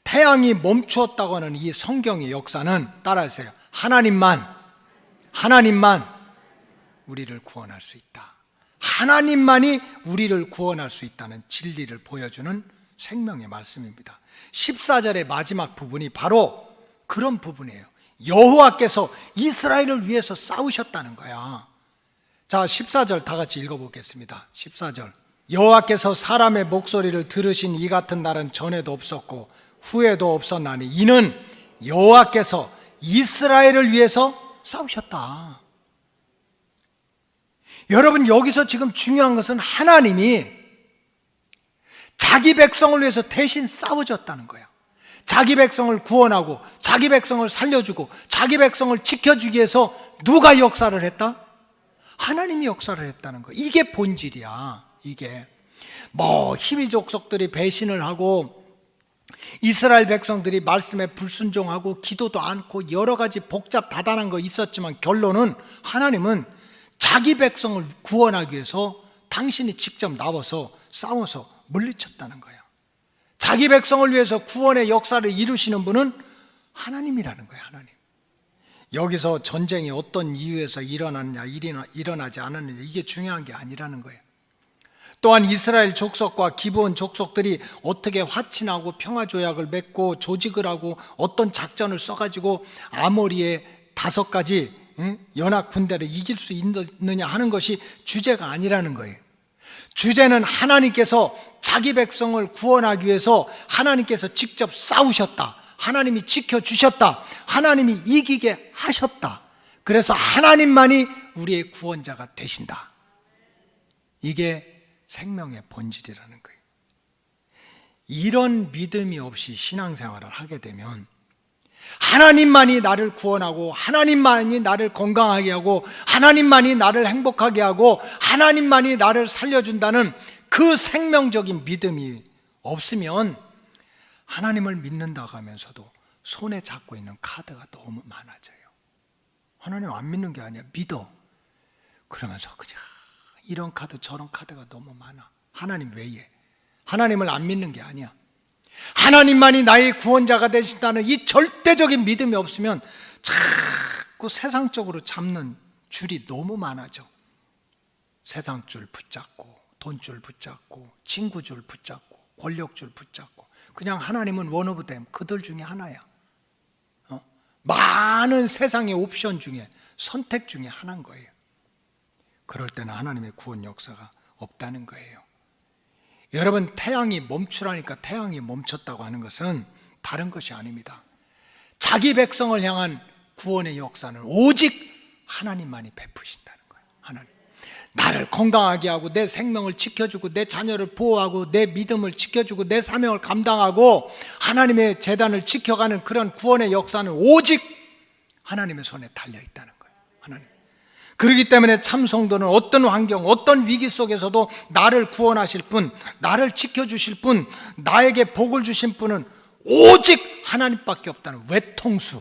태양이 멈추었다고 하는 이 성경의 역사는, 따라하세요, 하나님만 우리를 구원할 수 있다. 하나님만이 우리를 구원할 수 있다는 진리를 보여주는 생명의 말씀입니다. 14절의 마지막 부분이 바로 그런 부분이에요. 여호와께서 이스라엘을 위해서 싸우셨다는 거야. 자, 14절 다 같이 읽어보겠습니다. 14절. 여호와께서 사람의 목소리를 들으신 이 같은 날은 전에도 없었고 후에도 없었나니 이는 여호와께서 이스라엘을 위해서 싸우셨다. 여러분, 여기서 지금 중요한 것은 하나님이 자기 백성을 위해서 대신 싸워줬다는 거야. 자기 백성을 구원하고 자기 백성을 살려주고 자기 백성을 지켜주기 위해서 누가 역사를 했다? 하나님이 역사를 했다는 거야. 이게 본질이야. 이게 희위 족속들이 배신을 하고 이스라엘 백성들이 말씀에 불순종하고 기도도 않고 여러 가지 복잡 다단한 거 있었지만, 결론은 하나님은 자기 백성을 구원하기 위해서 당신이 직접 나와서 싸워서 물리쳤다는 거예요. 자기 백성을 위해서 구원의 역사를 이루시는 분은 하나님이라는 거예요. 하나님. 여기서 전쟁이 어떤 이유에서 일어났냐, 일어나지 않았느냐, 이게 중요한 게 아니라는 거예요. 또한 이스라엘 족속과 기브온 족속들이 어떻게 화친하고 평화조약을 맺고 조직을 하고 어떤 작전을 써가지고 아모리의 5가지 연합 군대를 이길 수 있느냐 하는 것이 주제가 아니라는 거예요. 주제는 하나님께서 자기 백성을 구원하기 위해서 하나님께서 직접 싸우셨다. 하나님이 지켜주셨다. 하나님이 이기게 하셨다. 그래서 하나님만이 우리의 구원자가 되신다. 이게 생명의 본질이라는 거예요. 이런 믿음이 없이 신앙생활을 하게 되면 하나님만이 나를 구원하고 하나님만이 나를 건강하게 하고 하나님만이 나를 행복하게 하고 하나님만이 나를 살려준다는 그 생명적인 믿음이 없으면 하나님을 믿는다고 하면서도 손에 잡고 있는 카드가 너무 많아져요. 하나님 안 믿는 게 아니야. 믿어. 그러면서 그냥 이런 카드 저런 카드가 너무 많아. 하나님 왜 이래? 하나님을 안 믿는 게 아니야. 하나님만이 나의 구원자가 되신다는 이 절대적인 믿음이 없으면 자꾸 세상적으로 잡는 줄이 너무 많아져. 세상 줄 붙잡고, 돈줄 붙잡고, 친구 줄 붙잡고, 권력 줄 붙잡고. 그냥 하나님은 원 오브 댐, 그들 중에 하나야. 많은 세상의 옵션 중에, 선택 중에 하나인 거예요. 그럴 때는 하나님의 구원 역사가 없다는 거예요. 여러분, 태양이 멈추라니까 태양이 멈췄다고 하는 것은 다른 것이 아닙니다. 자기 백성을 향한 구원의 역사는 오직 하나님만이 베푸신다는 거예요. 하나님, 나를 건강하게 하고 내 생명을 지켜주고 내 자녀를 보호하고 내 믿음을 지켜주고 내 사명을 감당하고 하나님의 재단을 지켜가는 그런 구원의 역사는 오직 하나님의 손에 달려있다는 거예요. 하나님. 그렇기 때문에 참 성도는 어떤 환경, 어떤 위기 속에서도 나를 구원하실 분, 나를 지켜주실 분, 나에게 복을 주신 분은 오직 하나님밖에 없다는 외통수.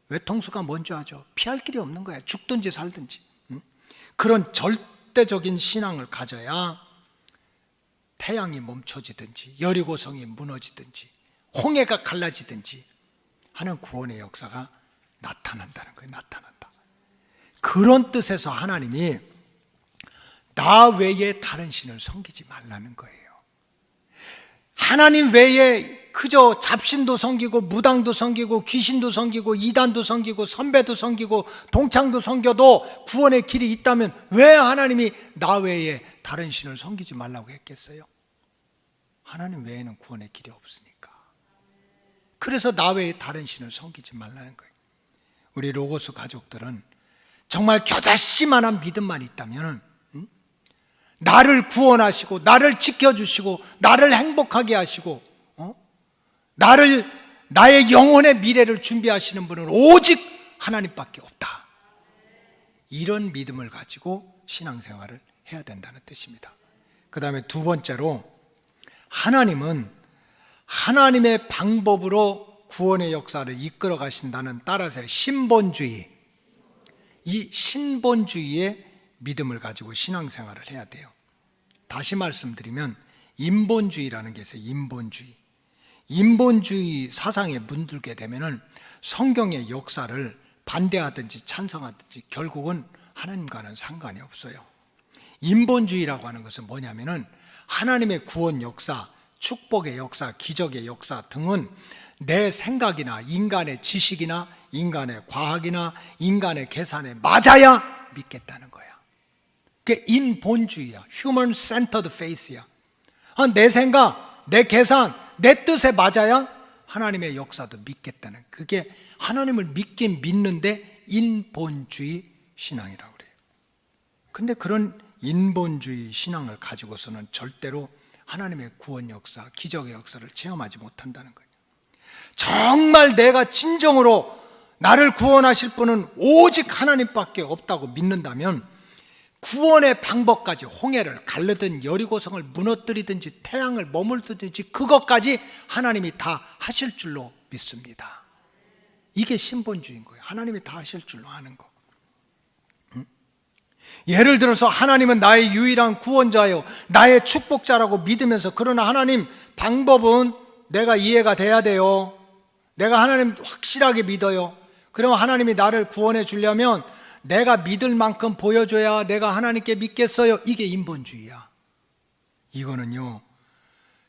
외통수가 뭔지 아죠? 피할 길이 없는 거야. 죽든지 살든지. 그런 절대적인 신앙을 가져야 태양이 멈춰지든지 여리고성이 무너지든지 홍해가 갈라지든지 하는 구원의 역사가 나타난다는 거예요. 나타난다. 그런 뜻에서 하나님이 나 외에 다른 신을 섬기지 말라는 거예요. 하나님 외에 그저 잡신도 섬기고 무당도 섬기고 귀신도 섬기고 이단도 섬기고 선배도 섬기고 동창도 섬겨도 구원의 길이 있다면 왜 하나님이 나 외에 다른 신을 섬기지 말라고 했겠어요? 하나님 외에는 구원의 길이 없으니까. 그래서 나 외에 다른 신을 섬기지 말라는 거예요. 우리 로고스 가족들은 정말 겨자씨만한 믿음만 있다면 나를 구원하시고 나를 지켜주시고 나를 행복하게 하시고 나의 영혼의 미래를 준비하시는 분은 오직 하나님밖에 없다. 이런 믿음을 가지고 신앙생활을 해야 된다는 뜻입니다. 그 다음에 두 번째로 하나님은 하나님의 방법으로 구원의 역사를 이끌어 가신다는 따라서 신본주의, 이 신본주의의 믿음을 가지고 신앙생활을 해야 돼요. 다시 말씀드리면 인본주의라는 게 있어요. 인본주의 사상에 문들게 되면은 성경의 역사를 반대하든지 찬성하든지 결국은 하나님과는 상관이 없어요. 인본주의라고 하는 것은 뭐냐면은 하나님의 구원 역사, 축복의 역사, 기적의 역사 등은 내 생각이나 인간의 지식이나 인간의 과학이나 인간의 계산에 맞아야 믿겠다는 거야. 그게 인본주의야. Human centered faith야. 내 생각, 내 계산, 내 뜻에 맞아야 하나님의 역사도 믿겠다는, 그게 하나님을 믿긴 믿는데 인본주의 신앙이라고 그래요. 근데 그런 인본주의 신앙을 가지고서는 절대로 하나님의 구원 역사, 기적의 역사를 체험하지 못한다는 거예요. 정말 내가 진정으로 나를 구원하실 분은 오직 하나님밖에 없다고 믿는다면 구원의 방법까지, 홍해를 가르든 여리고성을 무너뜨리든지 태양을 머물든지 그것까지 하나님이 다 하실 줄로 믿습니다. 이게 신본주의인 거예요. 하나님이 다 하실 줄로 아는 거. 예를 들어서 하나님은 나의 유일한 구원자요, 나의 축복자라고 믿으면서, 그러나 하나님 방법은 내가 이해가 돼야 돼요. 내가 하나님 확실하게 믿어요. 그러면 하나님이 나를 구원해 주려면 내가 믿을 만큼 보여줘야 내가 하나님께 믿겠어요. 이게 인본주의야. 이거는요,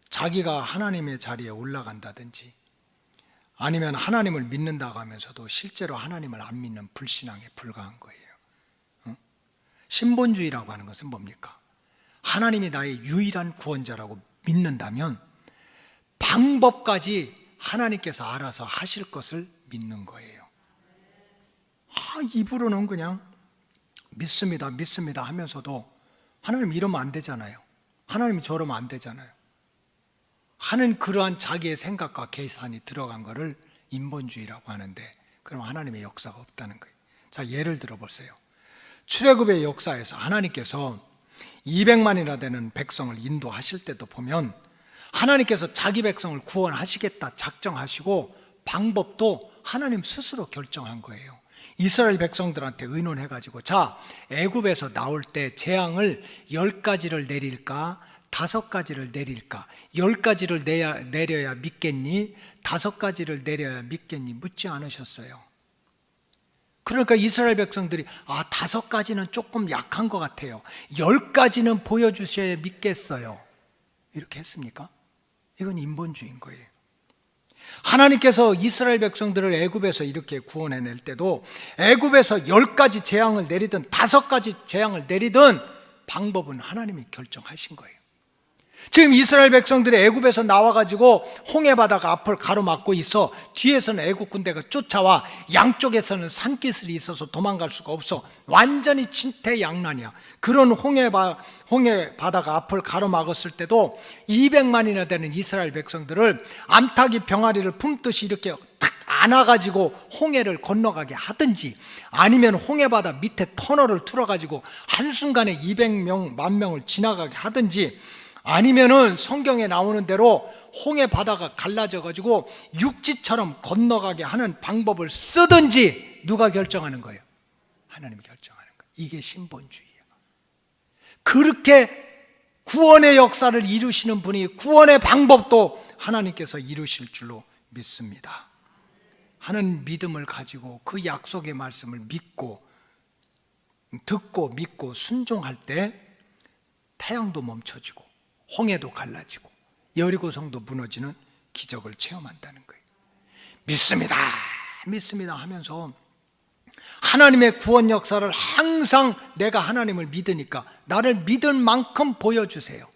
자기가 하나님의 자리에 올라간다든지 아니면 하나님을 믿는다고 하면서도 실제로 하나님을 안 믿는 불신앙에 불과한 거예요. 신본주의라고 하는 것은 뭡니까? 하나님이 나의 유일한 구원자라고 믿는다면 방법까지 하나님께서 알아서 하실 것을 믿는 거예요. 입으로는 그냥 믿습니다, 믿습니다 하면서도 하나님 이러면 안 되잖아요. 하나님이 저러면 안 되잖아요. 하는 그러한 자기의 생각과 계산이 들어간 거를 인본주의라고 하는데, 그럼 하나님의 역사가 없다는 거예요. 자, 예를 들어 보세요. 출애굽의 역사에서 하나님께서 200만이나 되는 백성을 인도하실 때도 보면 하나님께서 자기 백성을 구원하시겠다 작정하시고 방법도 하나님 스스로 결정한 거예요. 이스라엘 백성들한테 의논해가지고, 자, 애굽에서 나올 때 재앙을 10가지를 내릴까, 5가지를 내릴까? 10가지를 내려야 믿겠니? 5가지를 내려야 믿겠니? 묻지 않으셨어요. 그러니까 이스라엘 백성들이 5가지는 조금 약한 것 같아요. 10가지는 보여주셔야 믿겠어요. 이렇게 했습니까? 이건 인본주의인 거예요. 하나님께서 이스라엘 백성들을 애굽에서 이렇게 구원해낼 때도 애굽에서 10가지 재앙을 내리든 5가지 재앙을 내리든 방법은 하나님이 결정하신 거예요. 지금 이스라엘 백성들이 애굽에서 나와가지고 홍해바다가 앞을 가로막고 있어. 뒤에서는 애굽 군대가 쫓아와. 양쪽에서는 산기슭이 있어서 도망갈 수가 없어. 완전히 진퇴양난이야. 그런 홍해바다가 앞을 가로막았을 때도 200만이나 되는 이스라엘 백성들을 암탉이 병아리를 품듯이 이렇게 탁 안아가지고 홍해를 건너가게 하든지, 아니면 홍해바다 밑에 터널을 틀어가지고 한순간에 200명, 10,000명을 지나가게 하든지, 아니면은 성경에 나오는 대로 홍해 바다가 갈라져 가지고 육지처럼 건너가게 하는 방법을 쓰든지 누가 결정하는 거예요? 하나님이 결정하는 거예요. 이게 신본주의예요. 그렇게 구원의 역사를 이루시는 분이 구원의 방법도 하나님께서 이루실 줄로 믿습니다. 하는 믿음을 가지고 그 약속의 말씀을 믿고 듣고 믿고 순종할 때 태양도 멈춰지고 홍해도 갈라지고 여리고성도 무너지는 기적을 체험한다는 거예요. 믿습니다, 믿습니다 하면서 하나님의 구원 역사를 항상 내가 하나님을 믿으니까 나를 믿을 만큼 보여주세요,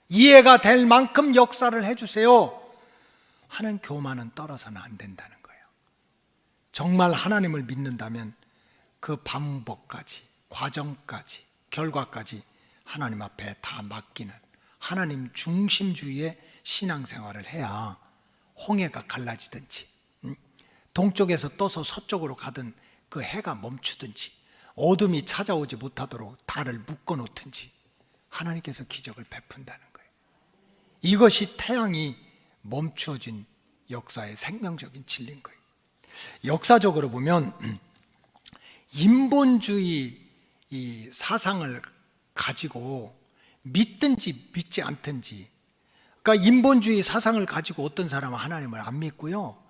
이해가 될 만큼 역사를 해주세요 하는 교만은 떨어서는 안 된다는 거예요. 정말 하나님을 믿는다면 그 방법까지, 과정까지, 결과까지 하나님 앞에 다 맡기는 하나님 중심주의의 신앙생활을 해야 홍해가 갈라지든지 동쪽에서 떠서 서쪽으로 가든 그 해가 멈추든지 어둠이 찾아오지 못하도록 달을 묶어놓든지 하나님께서 기적을 베푼다는 거예요. 이것이 태양이 멈추어진 역사의 생명적인 진리인 거예요. 역사적으로 보면 인본주의 이 사상을 가지고 믿든지 믿지 않든지, 그러니까 인본주의 사상을 가지고 어떤 사람은 하나님을 안 믿고요,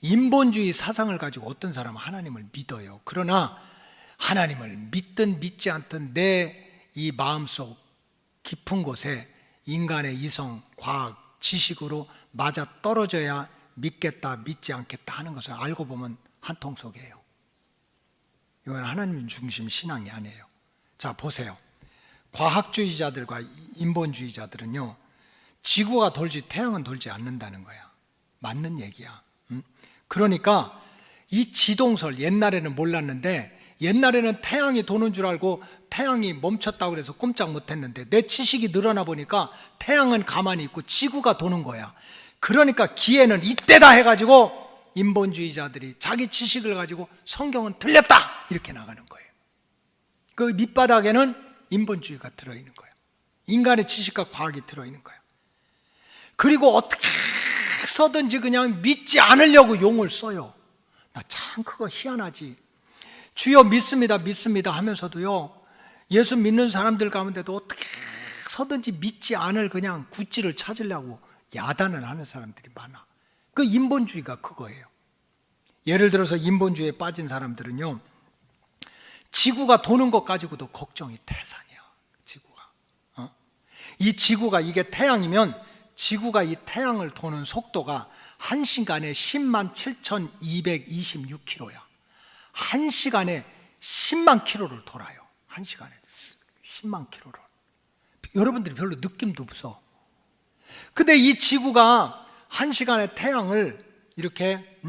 인본주의 사상을 가지고 어떤 사람은 하나님을 믿어요. 그러나 하나님을 믿든 믿지 않든 내 이 마음속 깊은 곳에 인간의 이성, 과학, 지식으로 맞아 떨어져야 믿겠다 믿지 않겠다 하는 것을 알고 보면 한통속이에요. 이건 하나님 중심 신앙이 아니에요. 자 보세요. 과학주의자들과 인본주의자들은요, 지구가 돌지 태양은 돌지 않는다는 거야. 맞는 얘기야. 그러니까 이 지동설, 옛날에는 몰랐는데 옛날에는 태양이 도는 줄 알고 태양이 멈췄다고 그래서 꼼짝 못했는데 내 지식이 늘어나 보니까 태양은 가만히 있고 지구가 도는 거야. 그러니까 기회는 이때다 해가지고 인본주의자들이 자기 지식을 가지고 성경은 틀렸다 이렇게 나가는 거예요. 그 밑바닥에는 인본주의가 들어있는 거예요. 인간의 지식과 과학이 들어있는 거예요. 그리고 어떻게 써든지 그냥 믿지 않으려고 용을 써요. 나 참 그거 희한하지. 주여 믿습니다 믿습니다 하면서도요, 예수 믿는 사람들 가운데도 어떻게 서든지 믿지 않을 그냥 구찌를 찾으려고 야단을 하는 사람들이 많아. 그 인본주의가 그거예요. 예를 들어서 인본주의에 빠진 사람들은요, 지구가 도는 것 가지고도 걱정이 태산이야. 지구가 이 지구가 이게 태양이면 지구가 이 태양을 도는 속도가 1시간에 107,226km야 1시간에 10만 킬로를 돌아요. 1시간에 10만 킬로를. 여러분들이 별로 느낌도 없어. 근데 이 지구가 1시간에 태양을 이렇게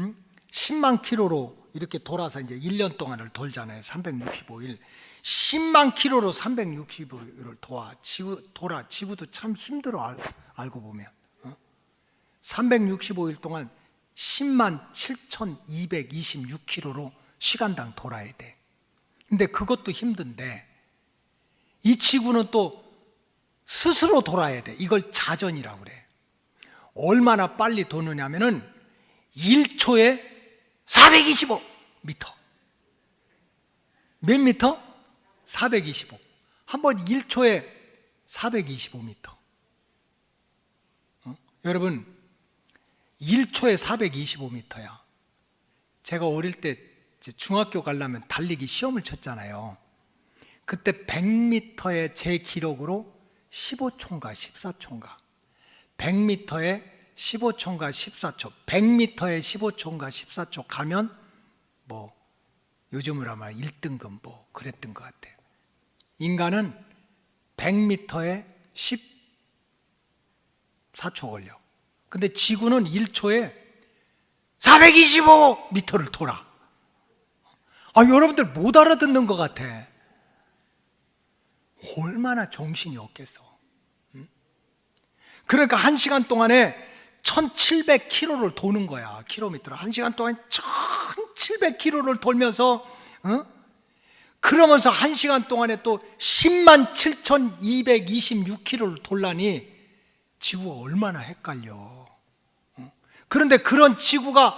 10만 킬로로 이렇게 돌아서 이제 1년 동안을 돌잖아요. 365일. 10만 킬로로 365일을 돌아. 지구도 참 힘들어, 알고 보면. 365일 동안 10만 7,226킬로로 시간당 돌아야 돼. 근데 그것도 힘든데 이 지구는 또 스스로 돌아야 돼. 이걸 자전이라고 그래. 얼마나 빨리 도느냐면은 1초에 425m. 몇 미터? 425. 한번 1초에 425m. 여러분 1초에 425m야. 제가 어릴 때 중학교 가려면 달리기 시험을 쳤잖아요. 그때 100m의 제 기록으로 15초인가 14초인가 100m에 15초인가 14초 100m에 15초인가 14초 가면 뭐 요즘으로 하면 1등급 뭐 그랬던 것 같아요. 인간은 100m에 14초 걸려. 근데 지구는 1초에 425m를 돌아. 여러분들 못 알아듣는 것 같아. 얼마나 정신이 없겠어. 그러니까 1시간 동안에 1700km를 도는 거야. 킬로미터를 1시간 동안 1700km를 돌면서 그러면서 1시간 동안에 또 107,226km를 돌라니 지구가 얼마나 헷갈려. 그런데 그런 지구가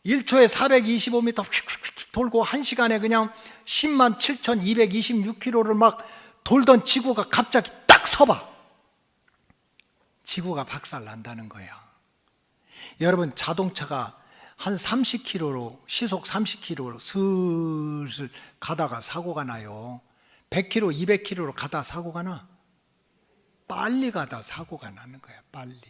1초에 425m 휙휙휙 돌고 1시간에 그냥 107,226km를 막 돌던 지구가 갑자기 딱 서봐. 지구가 박살난다는 거야. 여러분 자동차가 한 30km로 시속 30km로 슬슬 가다가 사고가 나요. 100km, 200km로 가다 사고가 나. 빨리 가다 사고가 나는 거야. 빨리.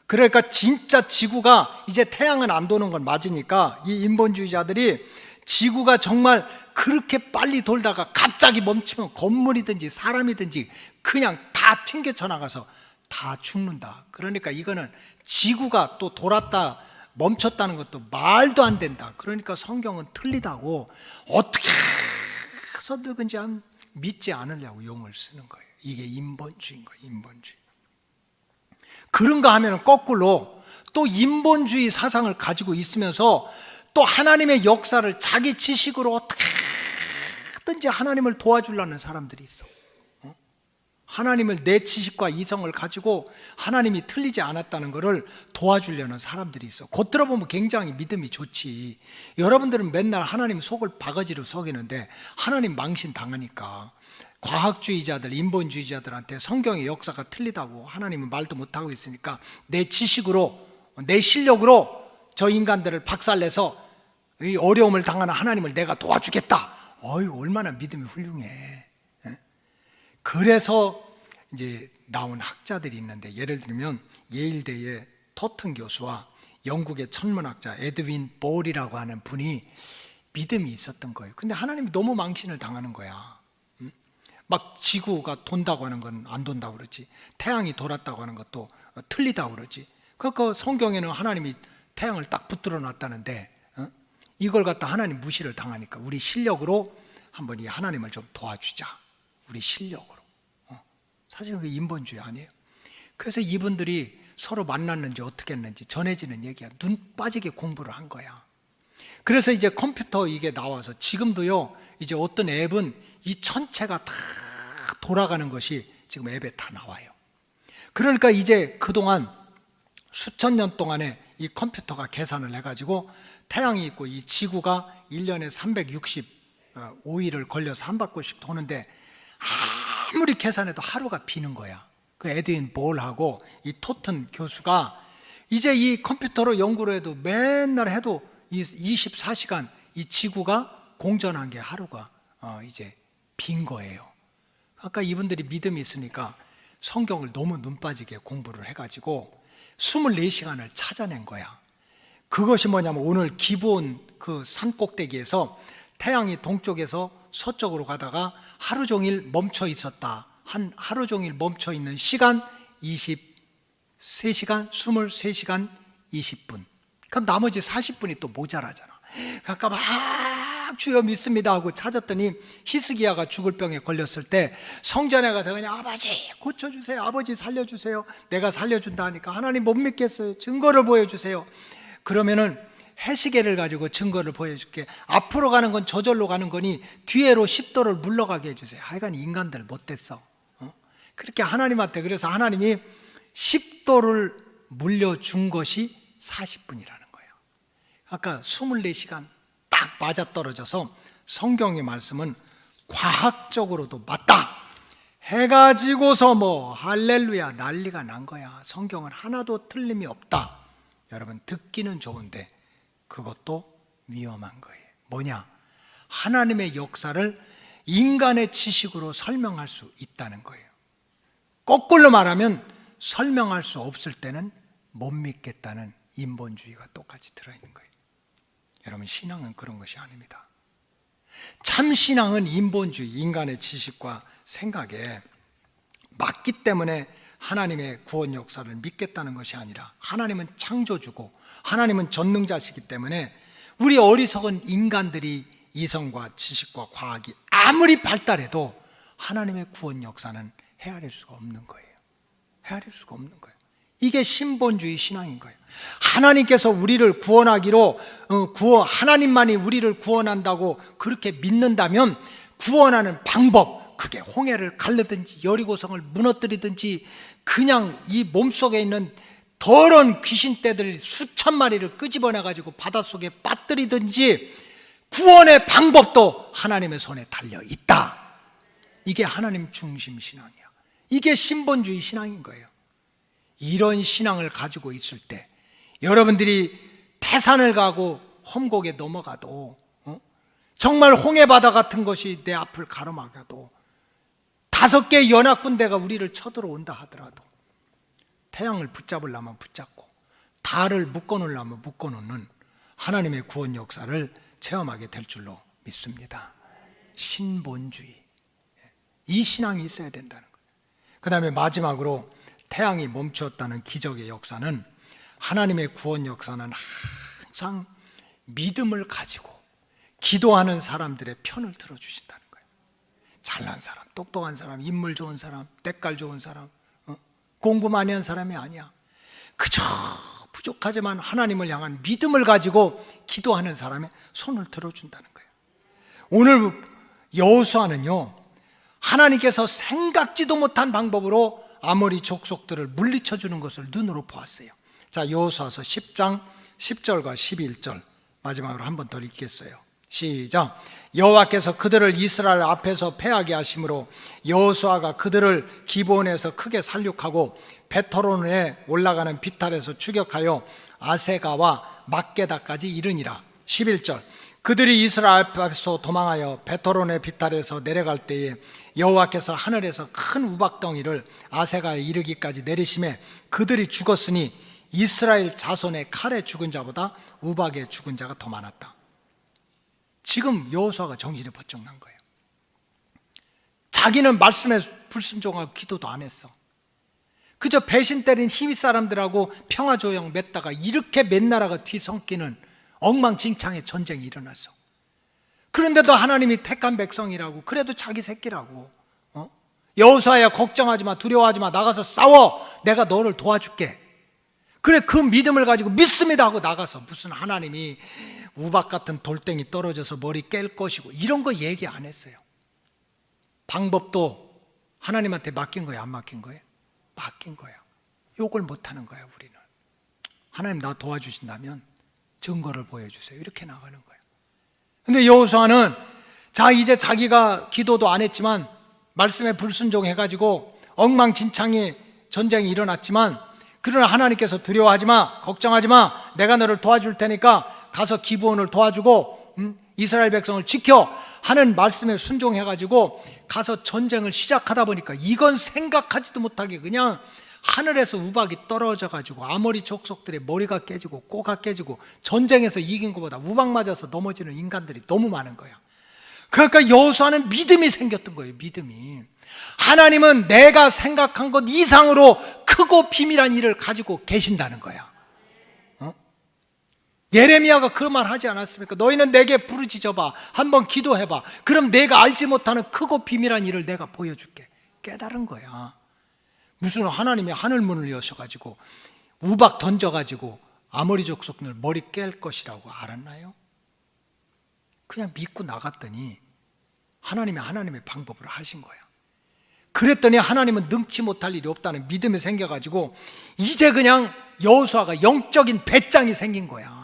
그러니까 진짜 지구가 이제 태양은 안 도는 건 맞으니까 이 인본주의자들이 지구가 정말 그렇게 빨리 돌다가 갑자기 멈추면 건물이든지 사람이든지 그냥 다 튕겨져 나가서 다 죽는다. 그러니까 이거는 지구가 또 돌았다 멈췄다는 것도 말도 안 된다. 그러니까 성경은 틀리다고 어떻게 해서든지 믿지 않으려고 용을 쓰는 거예요. 이게 인본주의인 거예요. 인본주의. 그런가 하면 거꾸로 또 인본주의 사상을 가지고 있으면서 또 하나님의 역사를 자기 지식으로 어떻게든지 하나님을 도와주려는 사람들이 있어. 하나님을 내 지식과 이성을 가지고 하나님이 틀리지 않았다는 것을 도와주려는 사람들이 있어. 곧 들어보면 굉장히 믿음이 좋지. 여러분들은 맨날 하나님 속을 바가지로 속이는데 하나님 망신 당하니까 과학주의자들, 인본주의자들한테 성경의 역사가 틀리다고 하나님은 말도 못하고 있으니까 내 지식으로, 내 실력으로 저 인간들을 박살내서 이 어려움을 당하는 하나님을 내가 도와주겠다. 얼마나 믿음이 훌륭해. 그래서 이제 나온 학자들이 있는데, 예를 들면 예일대의 토튼 교수와 영국의 천문학자 에드윈 볼이라고 하는 분이 믿음이 있었던 거예요. 근데 하나님이 너무 망신을 당하는 거야. 막 지구가 돈다고 하는 건 안 돈다고 그러지, 태양이 돌았다고 하는 것도 틀리다고 그러지. 그러니까 성경에는 하나님이 태양을 딱 붙들어 놨다는데 이걸 갖다 하나님 무시를 당하니까 우리 실력으로 한번 이 하나님을 좀 도와주자. 우리 실력으로. 사실 그게 인본주의 아니에요. 그래서 이분들이 서로 만났는지 어떻게 했는지 전해지는 얘기야. 눈 빠지게 공부를 한 거야. 그래서 이제 컴퓨터 이게 나와서 지금도요, 이제 어떤 앱은 이 전체가 다 돌아가는 것이 지금 앱에 다 나와요. 그러니까 이제 그동안 수천 년 동안에 이 컴퓨터가 계산을 해가지고 태양이 있고 이 지구가 1년에 365일을 걸려서 한 바퀴씩 도는데 아무리 계산해도 하루가 비는 거야. 그 에드윈 볼하고 이 토튼 교수가 이제 이 컴퓨터로 연구를 해도 맨날 해도 이 24시간 이 지구가 공전한 게 하루가 이제 빈 거예요. 아까 이분들이 믿음이 있으니까 성경을 너무 눈 빠지게 공부를 해가지고 24시간을 찾아낸 거야. 그것이 뭐냐면 오늘 기브온 그 산 꼭대기에서 태양이 동쪽에서 서쪽으로 가다가 하루 종일 멈춰 있었다. 하루 종일 멈춰 있는 시간 23시간, 23시간 20분. 그럼 나머지 40분이 또 모자라잖아. 그러니까 막 주여 믿습니다 하고 찾았더니 히스기야가 죽을 병에 걸렸을 때 성전에 가서 그냥 아버지 고쳐주세요, 아버지 살려주세요, 내가 살려준다 하니까 하나님 못 믿겠어요, 증거를 보여주세요. 그러면은 해시계를 가지고 증거를 보여줄게. 앞으로 가는 건 저절로 가는 거니 뒤에로 10도를 물러가게 해주세요. 하여간 인간들 못됐어. 그렇게 하나님한테, 그래서 하나님이 10도를 물려준 것이 40분이라는 거예요. 아까 24시간 딱 맞아떨어져서 성경의 말씀은 과학적으로도 맞다. 해가 지고서 뭐 할렐루야 난리가 난 거야. 성경은 하나도 틀림이 없다. 여러분, 듣기는 좋은데 그것도 위험한 거예요. 뭐냐? 하나님의 역사를 인간의 지식으로 설명할 수 있다는 거예요. 거꾸로 말하면 설명할 수 없을 때는 못 믿겠다는 인본주의가 똑같이 들어있는 거예요. 여러분, 신앙은 그런 것이 아닙니다. 참 신앙은 인본주의, 인간의 지식과 생각에 맞기 때문에 하나님의 구원 역사를 믿겠다는 것이 아니라, 하나님은 창조주고 하나님은 전능자시기 때문에 우리 어리석은 인간들이 이성과 지식과 과학이 아무리 발달해도 하나님의 구원 역사는 헤아릴 수가 없는 거예요. 헤아릴 수가 없는 거예요. 이게 신본주의 신앙인 거예요. 하나님께서 우리를 구원하기로 하나님만이 우리를 구원한다고 그렇게 믿는다면 구원하는 방법, 그게 홍해를 갈르든지 여리고성을 무너뜨리든지 그냥 이 몸속에 있는 더러운 귀신떼들 수천 마리를 끄집어내가지고 바닷속에 빠뜨리든지 구원의 방법도 하나님의 손에 달려 있다. 이게 하나님 중심 신앙이야. 이게 신본주의 신앙인 거예요. 이런 신앙을 가지고 있을 때 여러분들이 태산을 가고 험곡에 넘어가도 정말 홍해바다 같은 것이 내 앞을 가로막아도 5개의 연합군대가 우리를 쳐들어온다 하더라도 태양을 붙잡으려면 붙잡고 달을 묶어놓으려면 묶어놓는 하나님의 구원 역사를 체험하게 될 줄로 믿습니다. 신본주의, 이 신앙이 있어야 된다는 거예요. 그 다음에 마지막으로 태양이 멈추었다는 기적의 역사는, 하나님의 구원 역사는 항상 믿음을 가지고 기도하는 사람들의 편을 들어주신다는 거예요. 잘난 사람, 똑똑한 사람, 인물 좋은 사람, 때깔 좋은 사람, 공부 많이 한 사람이 아니야. 그저 부족하지만 하나님을 향한 믿음을 가지고 기도하는 사람의 손을 들어준다는 거예요. 오늘 여호수아는요, 하나님께서 생각지도 못한 방법으로 아모리 족속들을 물리쳐주는 것을 눈으로 보았어요. 자, 여호수아서 10장 10절과 11절 마지막으로 한 번 더 읽겠어요. 시작. 여호와께서 그들을 이스라엘 앞에서 패하게 하심으로 여호수아가 그들을 기브온에서 크게 살육하고 베토론에 올라가는 비탈에서 추격하여 아세가와 막게다까지 이르니라. 11절. 그들이 이스라엘 앞에서 도망하여 베토론의 비탈에서 내려갈 때에 여호와께서 하늘에서 큰 우박덩이를 아세가에 이르기까지 내리심에 그들이 죽었으니 이스라엘 자손의 칼에 죽은 자보다 우박에 죽은 자가 더 많았다. 지금 여호수아가 정신이 번쩍 난 거예요. 자기는 말씀에 불순종하고 기도도 안 했어. 그저 배신 때린 히윗 사람들하고 평화조약 맺다가 이렇게 몇 나라가 뒤섞이는 엉망진창의 전쟁이 일어났어. 그런데도 하나님이 택한 백성이라고, 그래도 자기 새끼라고, 여호수아야 걱정하지 마, 두려워하지 마, 나가서 싸워, 내가 너를 도와줄게. 그래, 그 믿음을 가지고 믿습니다 하고 나가서 무슨 하나님이 우박 같은 돌덩이 떨어져서 머리 깰 것이고 이런 거 얘기 안 했어요. 방법도 하나님한테 맡긴 거예요, 안 맡긴 거예요? 맡긴 거예요. 욕을 못 하는 거예요. 우리는 하나님 나 도와주신다면 증거를 보여주세요, 이렇게 나가는 거예요. 근데 여호수아는 자, 이제 자기가 기도도 안 했지만 말씀에 불순종해가지고 엉망진창의 전쟁이 일어났지만, 그러나 하나님께서 두려워하지 마, 걱정하지 마, 내가 너를 도와줄 테니까 가서 기브온을 도와주고 이스라엘 백성을 지켜 하는 말씀에 순종해가지고 가서 전쟁을 시작하다 보니까 이건 생각하지도 못하게 그냥 하늘에서 우박이 떨어져가지고 아모리 족속들의 머리가 깨지고 꼬가 깨지고 전쟁에서 이긴 것보다 우박 맞아서 넘어지는 인간들이 너무 많은 거야. 그러니까 여호수아는 믿음이 생겼던 거예요. 믿음이. 하나님은 내가 생각한 것 이상으로 크고 비밀한 일을 가지고 계신다는 거야. 예레미야가 그 말 하지 않았습니까? 너희는 내게 부르짖어봐, 한번 기도해봐, 그럼 내가 알지 못하는 크고 비밀한 일을 내가 보여줄게. 깨달은 거야. 무슨 하나님이 하늘문을 여셔가지고 우박 던져가지고 아모리 족속들 머리 깰 것이라고 알았나요? 그냥 믿고 나갔더니 하나님이 하나님의 방법으로 하신 거야. 그랬더니 하나님은 능치 못할 일이 없다는 믿음이 생겨가지고 이제 그냥 여호수아가 영적인 배짱이 생긴 거야.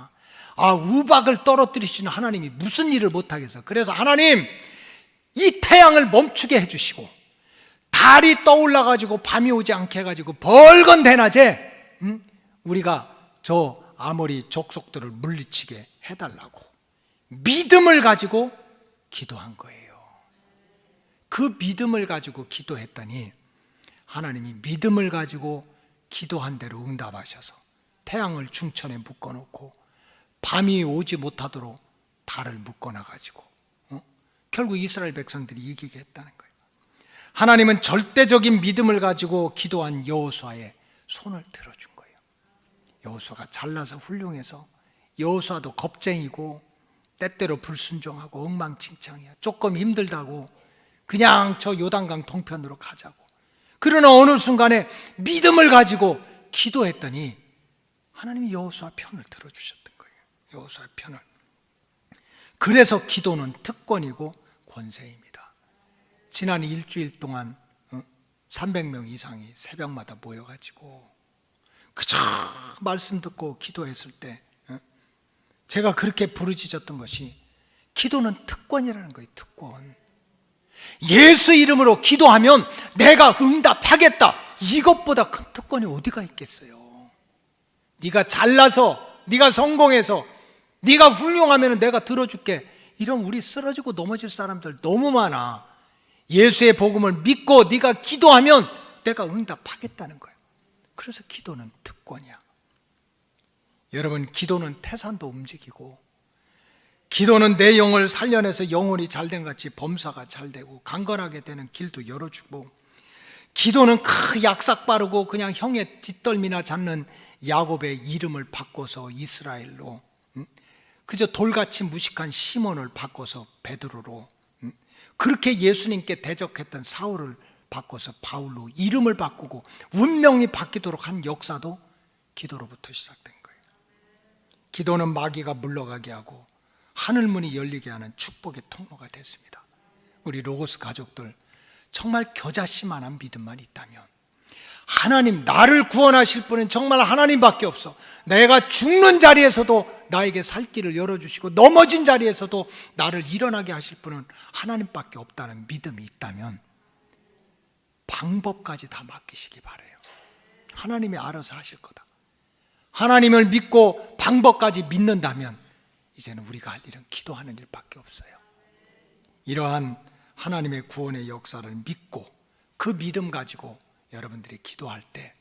아, 우박을 떨어뜨리시는 하나님이 무슨 일을 못하겠어. 그래서 하나님, 이 태양을 멈추게 해주시고 달이 떠올라 가지고 밤이 오지 않게 해 가지고 벌건 대낮에 우리가 저 아모리 족속들을 물리치게 해달라고 믿음을 가지고 기도한 거예요. 그 믿음을 가지고 기도했더니 하나님이 믿음을 가지고 기도한 대로 응답하셔서 태양을 중천에 묶어놓고 밤이 오지 못하도록 달을 묶어놔가지고 결국 이스라엘 백성들이 이기게 했다는 거예요. 하나님은 절대적인 믿음을 가지고 기도한 여호수아의 손을 들어준 거예요. 여호수아가 잘나서 훌륭해서, 여호수아도 겁쟁이고 때때로 불순종하고 엉망진창이야. 조금 힘들다고 그냥 저 요단강 동편으로 가자고. 그러나 어느 순간에 믿음을 가지고 기도했더니 하나님이 여호수아 편을 들어주셨던 거예요. 여호수아 편을. 그래서 기도는 특권이고 권세입니다. 지난 일주일 동안 300명 이상이 새벽마다 모여가지고 그저 말씀 듣고 기도했을 때 제가 그렇게 부르짖었던 것이 기도는 특권이라는 거예요. 특권. 예수 이름으로 기도하면 내가 응답하겠다. 이것보다 큰 특권이 어디가 있겠어요? 네가 잘나서, 네가 성공해서, 네가 훌륭하면 내가 들어줄게. 이런 우리 쓰러지고 넘어질 사람들 너무 많아. 예수의 복음을 믿고 네가 기도하면 내가 응답하겠다는 거예요. 그래서 기도는 특권이야. 여러분, 기도는 태산도 움직이고, 기도는 내 영을 살려내서 영혼이 잘된 같이 범사가 잘되고 강건하게 되는 길도 열어주고, 기도는 그 약삭 빠르고 그냥 형의 뒷덜미나 잡는 야곱의 이름을 바꿔서 이스라엘로, 그저 돌같이 무식한 시몬을 바꿔서 베드로로, 그렇게 예수님께 대적했던 사울을 바꿔서 바울로 이름을 바꾸고 운명이 바뀌도록 한 역사도 기도로부터 시작된 거예요. 기도는 마귀가 물러가게 하고 하늘문이 열리게 하는 축복의 통로가 됐습니다. 우리 로고스 가족들, 정말 겨자씨만한 믿음만 있다면, 하나님, 나를 구원하실 분은 정말 하나님밖에 없어. 내가 죽는 자리에서도 나에게 살 길을 열어주시고 넘어진 자리에서도 나를 일어나게 하실 분은 하나님밖에 없다는 믿음이 있다면 방법까지 다 맡기시기 바라요. 하나님이 알아서 하실 거다. 하나님을 믿고 방법까지 믿는다면 이제는 우리가 할 일은 기도하는 일밖에 없어요. 이러한 하나님의 구원의 역사를 믿고 그 믿음 가지고 여러분들이 기도할 때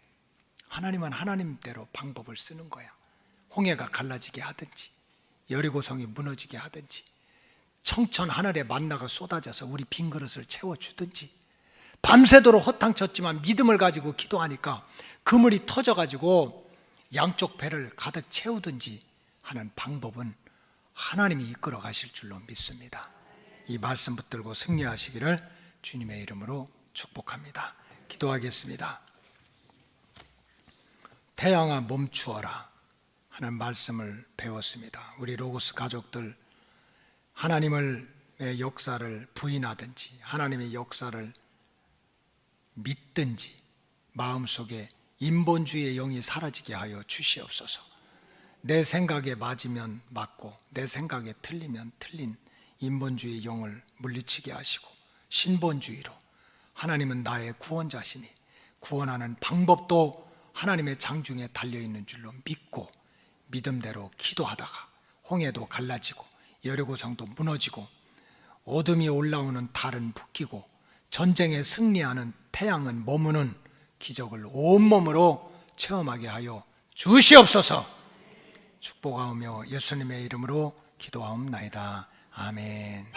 하나님은 하나님대로 방법을 쓰는 거야. 홍해가 갈라지게 하든지, 여리고성이 무너지게 하든지, 청천 하늘에 만나가 쏟아져서 우리 빈 그릇을 채워주든지, 밤새도록 허탕쳤지만 믿음을 가지고 기도하니까 그물이 터져가지고 양쪽 배를 가득 채우든지 하는 방법은 하나님이 이끌어 가실 줄로 믿습니다. 이 말씀 붙들고 승리하시기를 주님의 이름으로 축복합니다. 기도하겠습니다. 태양아 멈추어라 하는 말씀을 배웠습니다. 우리 로고스 가족들, 하나님의 역사를 부인하든지 하나님의 역사를 믿든지 마음속에 인본주의의 영이 사라지게 하여 주시옵소서. 내 생각에 맞으면 맞고 내 생각에 틀리면 틀린 인본주의의 영을 물리치게 하시고 신본주의로, 하나님은 나의 구원자시니 구원하는 방법도 하나님의 장중에 달려있는 줄로 믿고 믿음대로 기도하다가 홍해도 갈라지고 여리고성도 무너지고 어둠이 올라오는 달은 묶이고 전쟁에 승리하는 태양은 머무는 기적을 온몸으로 체험하게 하여 주시옵소서. 축복하오며 예수님의 이름으로 기도하옵나이다. 아멘.